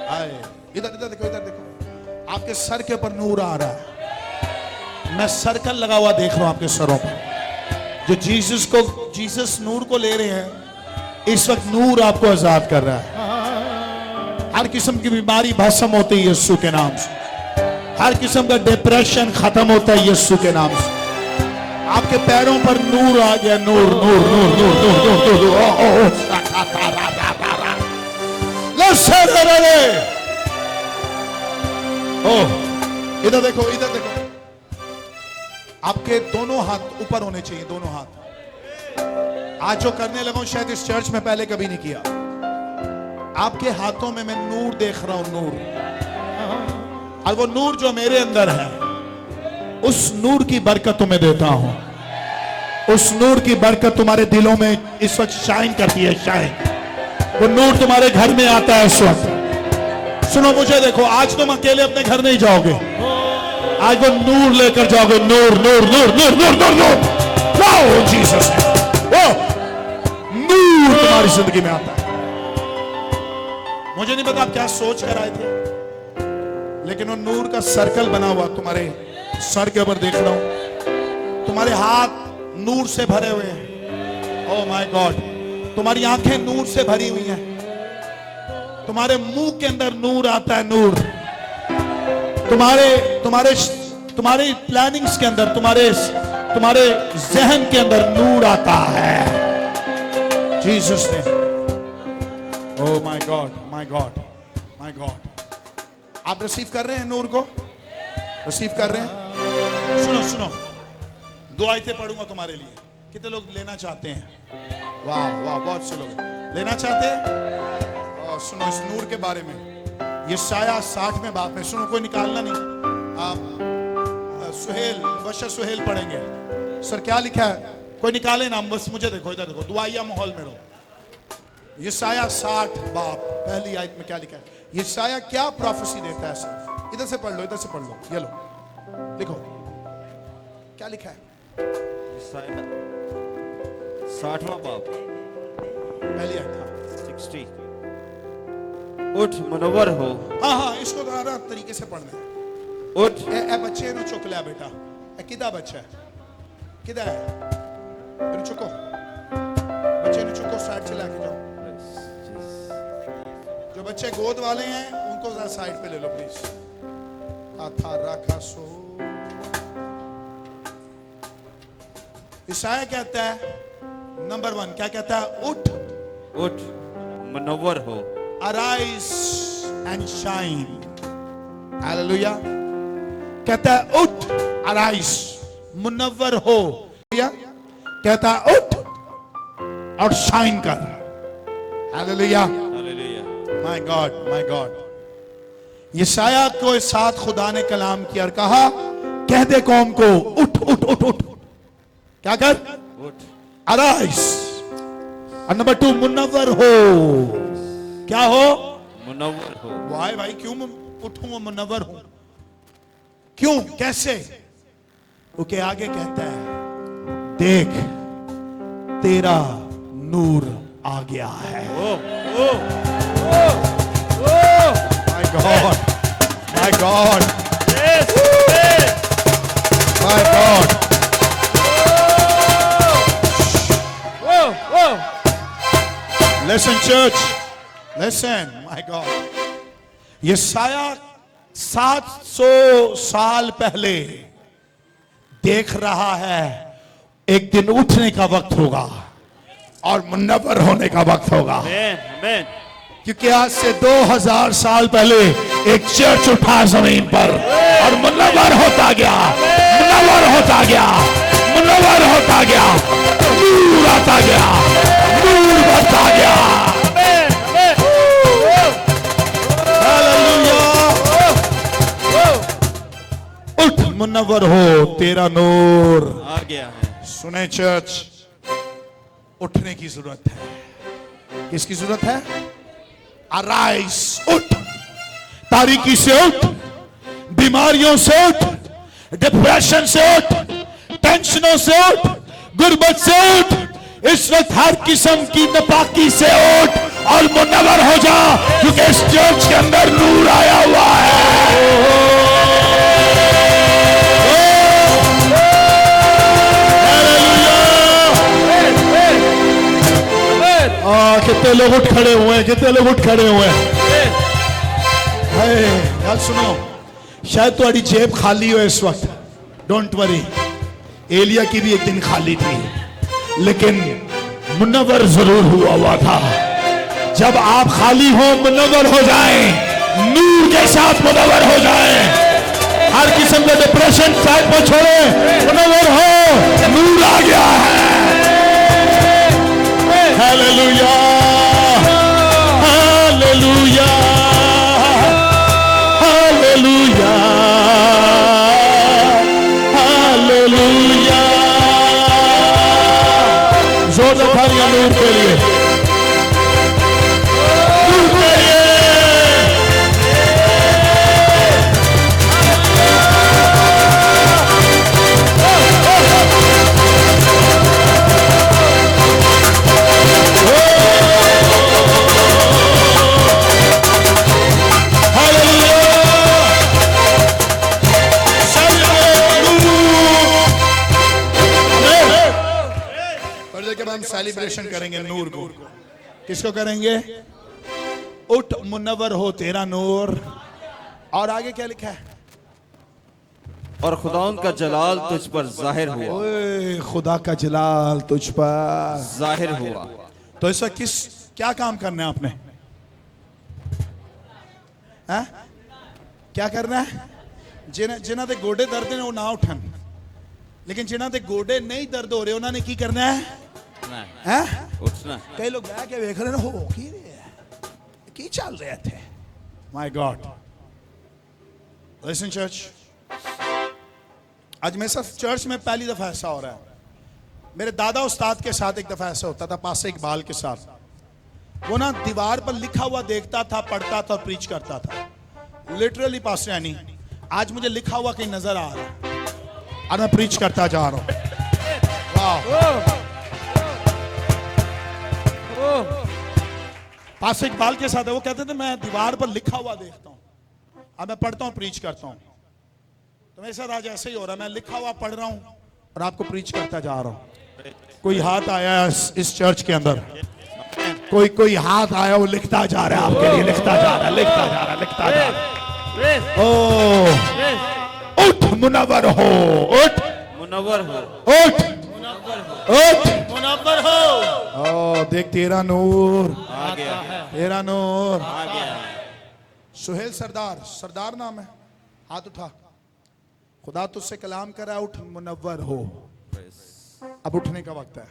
आए इधर इधर देखो, इधर देखो, आपके सर के ऊपर नूर आ रहा है। मैं सर्कल लगा हुआ देख रहा हूं आपके सरों पर। जो जीसस नूर को ले रहे हैं, इस वक्त नूर आपको आजाद कर रहा है। हर किस्म की बीमारी भस्म होती है यीशु के नाम से। हर किस्म का डिप्रेशन खत्म होता है यीशु के नाम से। आपके पैरों पर नूर आ गया। नूर नूर नूर नूर नूर नूर नूर। इधर देखो, इधर देखो। आपके दोनों हाथ ऊपर होने चाहिए, दोनों हाथ। आज जो करने लगा हूं शायद इस चर्च में पहले कभी नहीं किया। आपके हाथों में मैं नूर देख रहा हूं, नूर। और वो नूर जो मेरे अंदर है, उस नूर की बरकत तुम्हें देता हूं। उस नूर की बरकत तुम्हारे दिलों में इस वक्त शाइन करती है, शाइन। वो नूर तुम्हारे घर में आता है इस वक्त। सुनो मुझे, देखो, आज तुम अकेले अपने घर नहीं जाओगे। आज वो नूर लेकर जाओगे। नूर नूर नूर नूर नूर नूर नूर। जीसस, वो नूर तुम्हारी जिंदगी में आता है। मुझे नहीं पता आप क्या सोच कर आए थे, लेकिन वो नूर का सर्कल बना हुआ तुम्हारे सर के ऊपर देख रहा हूं। तुम्हारे हाथ नूर से भरे हुए हैं। ओह माय गॉड, तुम्हारी आंखें नूर से भरी हुई हैं। तुम्हारे मुंह के अंदर नूर आता है, नूर। तुम्हारे प्लानिंग्स के अंदर, तुम्हारे जहन के अंदर नूर आता है जीसस ने। Oh my God, my God, my God. आप रिसीव कर रहे हैं नूर को? रिसीव कर रहे हैं? सुनो सुनो, 2 आयतें पढ़ूंगा तुम्हारे लिए। कितने लोग लेना चाहते हैं? वाह वाह, बहुत से लोग लेना चाहते हैं। और सुनो इस नूर के बारे में, यशायाह 60 में बात में। सुनो, कोई निकालना नहीं। आप सुहेल, बशर सुहेल पढ़ेंगे। सर क्या लिखा है? कोई निकाले ना, बस मुझे देखो, इधर देखो, दुआया माहौल में रहो। यशायाह 60 बाप पहली आयत में क्या लिखा है? यशायाह क्या प्रोफेसी देता है सर? इधर से पढ़ लो, इधर से पढ़ लो, ये लो, देखो क्या लिखा है। 60वां बाब पहली आयत, हाँ 60। उठ मुनव्वर हो। हाँ हाँ, इसको दोबारा तरीके से पढ़ना है। उठ ए बच्चे नो चुक लिया बेटा, किदा बच्चा है, किदा है, इन चुको, बच्चे ने चुको, साइड से लाके जाओ। जो बच्चे गोद वाले हैं उनको जरा साइड पे ले लो प्लीज। था रखा सो। ईसाया कहता है नंबर 1, क्या कहता है? उठ, उठ मुनव्वर हो। Arise and shine. हालेलुया। कहता है उठ, अराइज, मुनव्वर हो। कहता है उठ और शाइन कर। Hallelujah, hallelujah. My God, my God. यशायाह को साथ खुदा ने कलाम किया और कहा, कह दे कौम को उठ उठ उठ उठ। क्या कर? उठ। अराइज। और नंबर 2, मुनव्वर हो। क्या हो? मुनव्वर हो। वाह भाई, क्यों उठूं और मुनव्वर हूं? क्यों, कैसे? ओके, आगे कहता है, देख तेरा नूर आ गया है। My God, my God, my God. Listen church, listen, my God. यशायाह 700 साल पहले देख रहा है एक दिन उठने का वक्त होगा और मुनव्वर होने का वक्त होगा। आमीन। क्योंकि आज से 2000 साल पहले एक चर्च उठा जमीन पर और मुनव्वर होता गया, मुनव्वर होता गया, मुनव्वर होता गया, नूर आता गया, नूर बढ़ता गया। उठ मुनव्वर हो, तेरा नूर आ गया है। सुने चर्च, उठने की जरूरत है। किसकी जरूरत है? अराइज, उठ, तारीकी से उठ, बीमारियों से उठ, डिप्रेशन से उठ, टेंशनों से उठ, गुर्बत से उठ। इस वक्त हर किस्म की नापाकी से उठ और मुनव्वर हो जा, क्योंकि इस चर्च के अंदर नूर आया हुआ है। कितने लोग उठ खड़े हुए हैं, कितने लोग उठ खड़े हुए हैं। यार सुनो, शायद तुम्हारी जेब खाली हो इस वक्त, डोंट वरी। एलिया की भी एक दिन खाली थी, लेकिन मुनव्वर जरूर हुआ था। जब आप खाली हो, मुनव्वर हो जाएं, नूर के साथ मुनव्वर हो जाएं। हर किस्म का डिप्रेशन साइड पर छोड़े, मुनव्वर हो, नूर आ गया है। Hallelujah, hallelujah, hallelujah, hallelujah. जोरदार तालियां नूर के लिए, नूर के लिए। Oh! सेलिब्रेशन करेंगे नूर को। किसको करेंगे? उठ मुनव्वर हो तेरा नूर। और आगे क्या लिखा है? और खुदाउन का जलाल तुझ पर जाहिर हुआ। ओए खुदा का जलाल तुझ पर जाहिर हुआ। तो ऐसा क्या काम करना है आपने? है क्या करना है? जिन्हां दे गोडे दर्द ने वो ना उठन, लेकिन जिन्हां दे गोडे नहीं दर्द हो रहे उन्होंने की करना है? उठना। कई लोग बह के वेख रहे ने, हो की चल रहे थे। माय गॉड, लिसन चर्च, आज मेरे साथ चर्च में पहली दफा ऐसा हो रहा है। मेरे दादा उस्ताद के साथ एक दफा ऐसा होता था, पासे इकबाल के साथ। वो ना दीवार पर लिखा हुआ देखता था, पढ़ता था और प्रीच करता था। लिटरली पास यानी आज मुझे लिखा हुआ कहीं नजर आ रहा है और मैं प्रीच करता जा रहा हूं। पास इकबाल के साथ है, वो कहते थे मैं दीवार पर लिखा हुआ देखता हूं और मैं पढ़ता हूं, प्रीच करता हूं। तो मेरे साथ आज ऐसे ही हो रहा है, मैं लिखा हुआ पढ़ रहा हूं और आपको प्रीच करता जा रहा हूं। कोई हाथ आया इस चर्च के अंदर, कोई हाथ आया, वो लिखता जा रहा है आपके लिए, लिखता जा रहा है, लिखता जा रहा है, लिखता जा रहा है। ओ उठ मुनव्वर हो, उठ मुनव्वर हो, उठ उठ मुनव्वर हो। ओ देख तेरा नूर आ गया, तेरा नूर आ गया। सुहेल सरदार, सरदार नाम है, हाथ उठा। खुदा तुझसे कलाम कर रहा है, उठ मुनव्वर हो। अब उठने का वक्त है,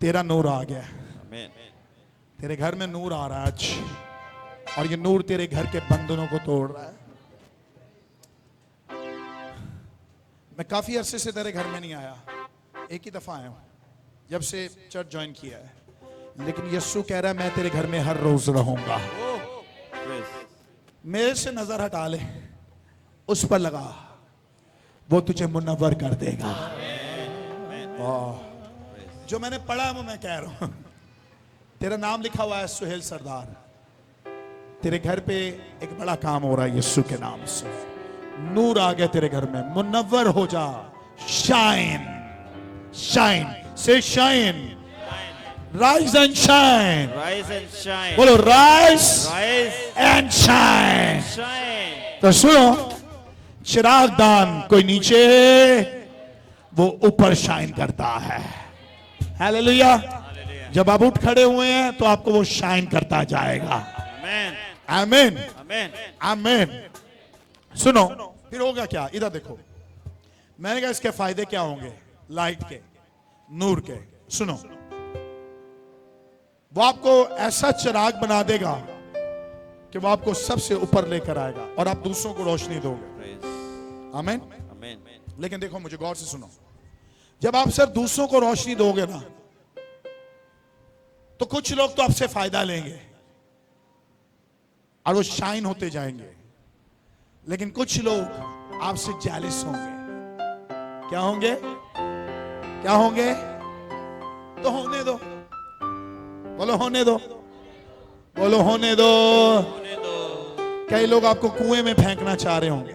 तेरा नूर आ गया। आमीन। तेरे घर में नूर आ रहा है आज, और ये नूर तेरे घर के बंधनों को तोड़ रहा है। मैं काफी अरसे से तेरे घर में नहीं आया, एक ही दफा आया हूं जब से चर्च ज्वाइन किया है, लेकिन यीशु कह रहा है मैं तेरे घर में हर रोज रहूंगा। मेरे से नजर हटा ले, उस पर लगा, वो तुझे मुनव्वर कर देगा। जो मैंने पढ़ा वो मैं कह रहा हूं। तेरा नाम लिखा हुआ है सुहेल सरदार, तेरे घर पे एक बड़ा काम हो रहा है यीशु के नाम से। नूर आ गया तेरे घर में, मुनव्वर हो जा। शाइन शाइन से shine, rise and shine. Rise and shine. बोलो rise Rise and shine. and shine. तो सुनो, चिराग दान कोई नीचे, वो ऊपर शाइन करता है। हालेलुया। जब आप उठ खड़े हुए हैं तो आपको वो शाइन करता जाएगा। Amen. आमीन Amen. आमीन। सुनो फिर होगा क्या, इधर देखो। मैंने कहा इसके फायदे क्या होंगे, लाइट के, नूर के। सुनो, वो आपको ऐसा चिराग बना देगा कि वो आपको सबसे ऊपर लेकर आएगा और आप दूसरों को रोशनी दोगे। Praise. आमीन। Amen. लेकिन देखो, मुझे गौर से सुनो, जब आप सिर्फ दूसरों को रोशनी दोगे ना, तो कुछ लोग तो आपसे फायदा लेंगे और वो शाइन होते जाएंगे, लेकिन कुछ लोग आपसे जेलस होंगे। क्या होंगे? क्या होंगे? तो होने दो, बोलो होने दो, बोलो होने दो। कई लोग आपको कुएं में फेंकना चाह रहे होंगे,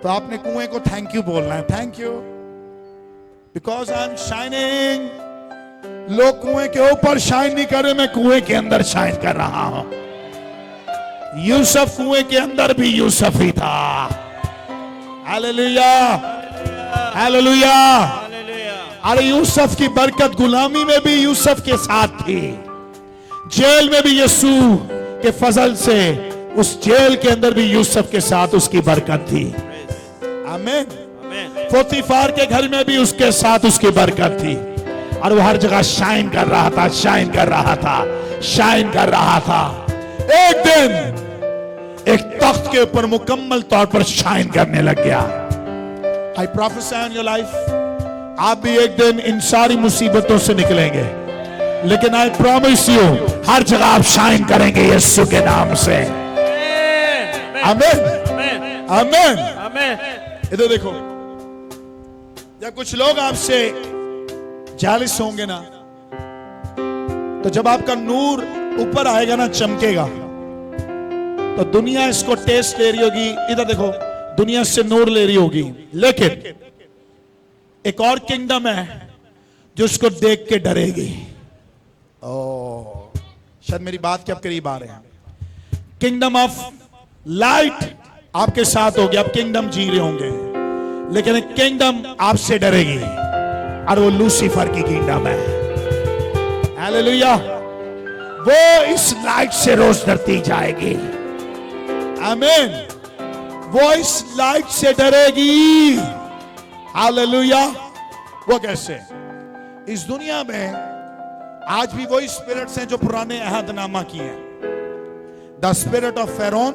तो आपने कुएं को थैंक यू बोलना है। Thank you because I am shining. लोग कुएं के ऊपर शाइन नहीं कर रहे, मैं कुएं के अंदर शाइन कर रहा हूं। यूसुफ कुएं के अंदर भी यूसुफ ही था। Hallelujah hallelujah. अरे यूसुफ की बरकत गुलामी में भी यूसुफ के साथ थी, जेल में भी यीशु के फजल से उस जेल के अंदर भी यूसुफ के साथ उसकी बरकत थी। आमीन। पोतीफार के घर में भी उसके साथ उसकी बरकत थी, और वो हर जगह शाइन कर रहा था, शाइन कर रहा था, शाइन कर रहा था। एक दिन एक तख्त के ऊपर मुकम्मल तौर पर शाइन करने लग गया। आई प्रोफेसी इन योर लाइफ, आप भी एक दिन इन सारी मुसीबतों से निकलेंगे, लेकिन आई प्रॉमिस यू हर जगह आप शाइन करेंगे यीशु के नाम से। आमीन आमीन। इधर देखो, जब कुछ लोग आपसे जालिस होंगे ना, तो जब आपका नूर ऊपर आएगा ना, चमकेगा, तो दुनिया इसको टेस्ट ले रही होगी। इधर देखो, दुनिया से नूर ले रही होगी, लेकिन एक और किंगडम है, जो उसको देख के डरेगी। ओ शायद मेरी बात के अब करीब आ रहे हैं। किंगडम ऑफ लाइट आपके साथ होगी, आप किंगडम जी रहे होंगे, लेकिन एक किंगडम आपसे डरेगी और वो लूसीफर की किंगडम है। हालेलुया। वो इस लाइट से रोज डरती जाएगी। आमीन। वो इस लाइट से डरेगी। हालेलुया। वो कैसे? इस दुनिया में आज भी वही स्पिरिट्स हैं जो पुराने अहदनामा की हैं। द स्पिरिट ऑफ फेरोन,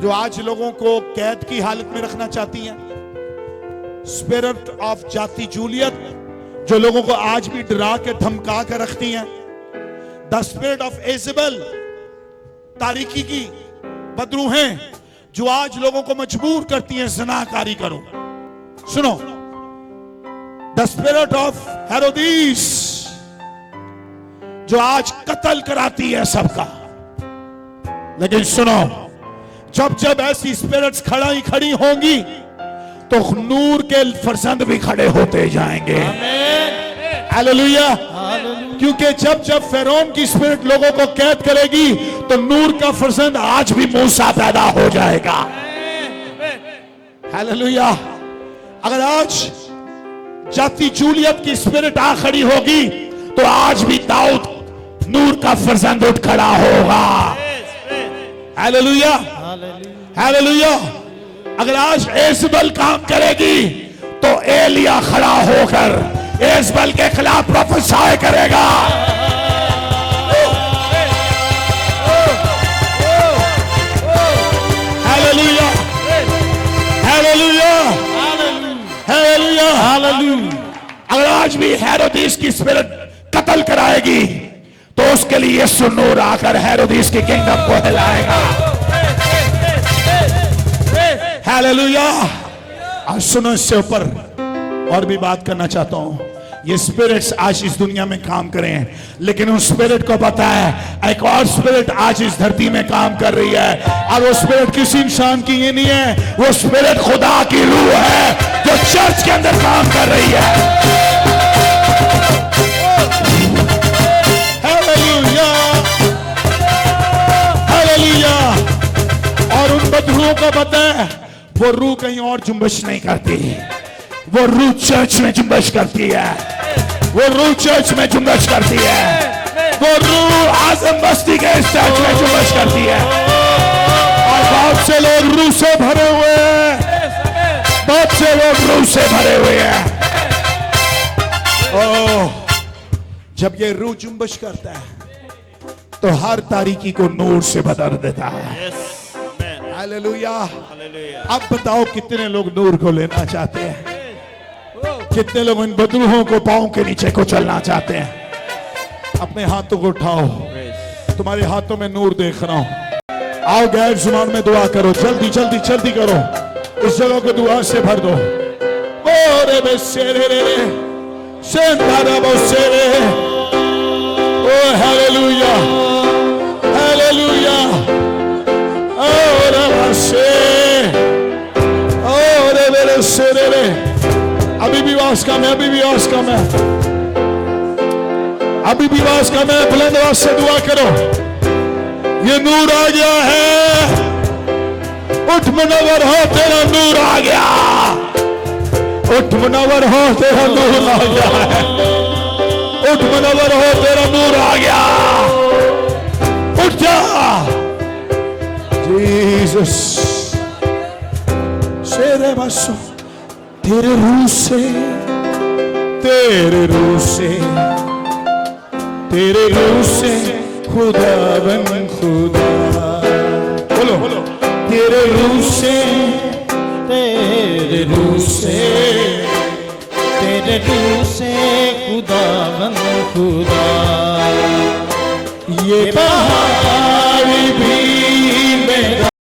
जो आज लोगों को कैद की हालत में रखना चाहती है। स्पिरिट ऑफ जाति जूलियत, जो लोगों को आज भी डरा के धमका कर रखती हैं। द स्पिरिट ऑफ इजेबेल, तारीकी की बदरूहें, जो आज लोगों को मजबूर करती हैं ज़िनाकारी करो। सुनो, द स्पिरिट ऑफ हेरोदीस, जो आज कत्ल कराती है सबका। लेकिन सुनो, जब जब ऐसी स्पिरिट्स खड़ी होंगी तो नूर के फरजंद भी खड़े होते जाएंगे। हालेलुया। क्योंकि जब जब फेरोन की स्पिरिट लोगों को कैद करेगी तो नूर का फरजंद आज भी मूसा पैदा हो जाएगा। हालेलुया। अगर आज जाति जूलियत की स्पिरिट आ खड़ी होगी तो आज भी दाऊद नूर का फरजंद उठ खड़ा होगा। हालेलुया। हालेलुया। अगर आज एजबल काम करेगी तो एलिया खड़ा होकर एजबल के खिलाफ प्रोफेसाई करेगा। हालेलुया। हालेलुया। हालेलुया। हालेलुया। अगर आज भी हेरोदीस की स्पिरिट कत्ल कराएगी तो उसके लिए यीशु नूर आकर हेरोदीस की किंगडम को हिलाएगा। हालेलुया। आज सुनो, इससे ऊपर और भी बात करना चाहता हूं। ये स्पिरिट्स आज इस दुनिया में काम करें, लेकिन उस स्पिरिट को पता है एक और स्पिरिट आज इस धरती में काम कर रही है, और वो स्पिरिट किसी इंसान की ये नहीं है, वो स्पिरिट खुदा की रूह है जो चर्च के अंदर काम कर रही है। हालेलुया। हालेलुया। और उन बदरूहों को पता है वो रूह कहीं और जुम्बश नहीं करती, वो रूह चर्च में जुम्बश करती है। वो रूह चर्च में जुम्बश करती है। वो रूह आजम बस्ती के इस चर्च में जुम्बश करती है। और बहुत से लोग रूह से भरे हुए हैं, बहुत से लोग रूह से भरे हुए हैं। ओह, जब ये रूह जुम्बश करता है तो हर तारीकी को नूर से बदल देता है। हालेलुया। अब बताओ कितने लोग नूर को लेना चाहते हैं? कितने लोग इन बदरूहों को पांव के नीचे को चलना चाहते हैं? अपने हाथों को उठाओ, तुम्हारे हाथों में नूर देख रहा हूं। आओ गैर जुबान में दुआ करो, जल्दी जल्दी जल्दी करो, इस जगह को दुआ से भर दो। ओरे बेसेरे रे सेंधारा बोसेरे। ओ हालेलुया। हालेलुया। ओरे बसे ओरे मेरे सेरे रे। अभी भी आवाज कम है, अभी भी आवाज कम है, अभी भी आवाज कम है। बुलंद आवाज से दुआ करो। ये नूर आ गया है। उठ मुनव्वर हो, तेरा नूर आ गया। उठ मुनव्वर हो, तेरा नूर आ गया है। उठ मुनव्वर हो, तेरा नूर आ गया। उठ जा जीसस। शेरे बसो तेरे रूह से, तेरे रूह से, तेरे रूह से खुदा बन खुदा। बोलो बोलो। तेरे रूह से, तेरे रूह से, तेरे रूह से खुदा बन खुदा। ये बहार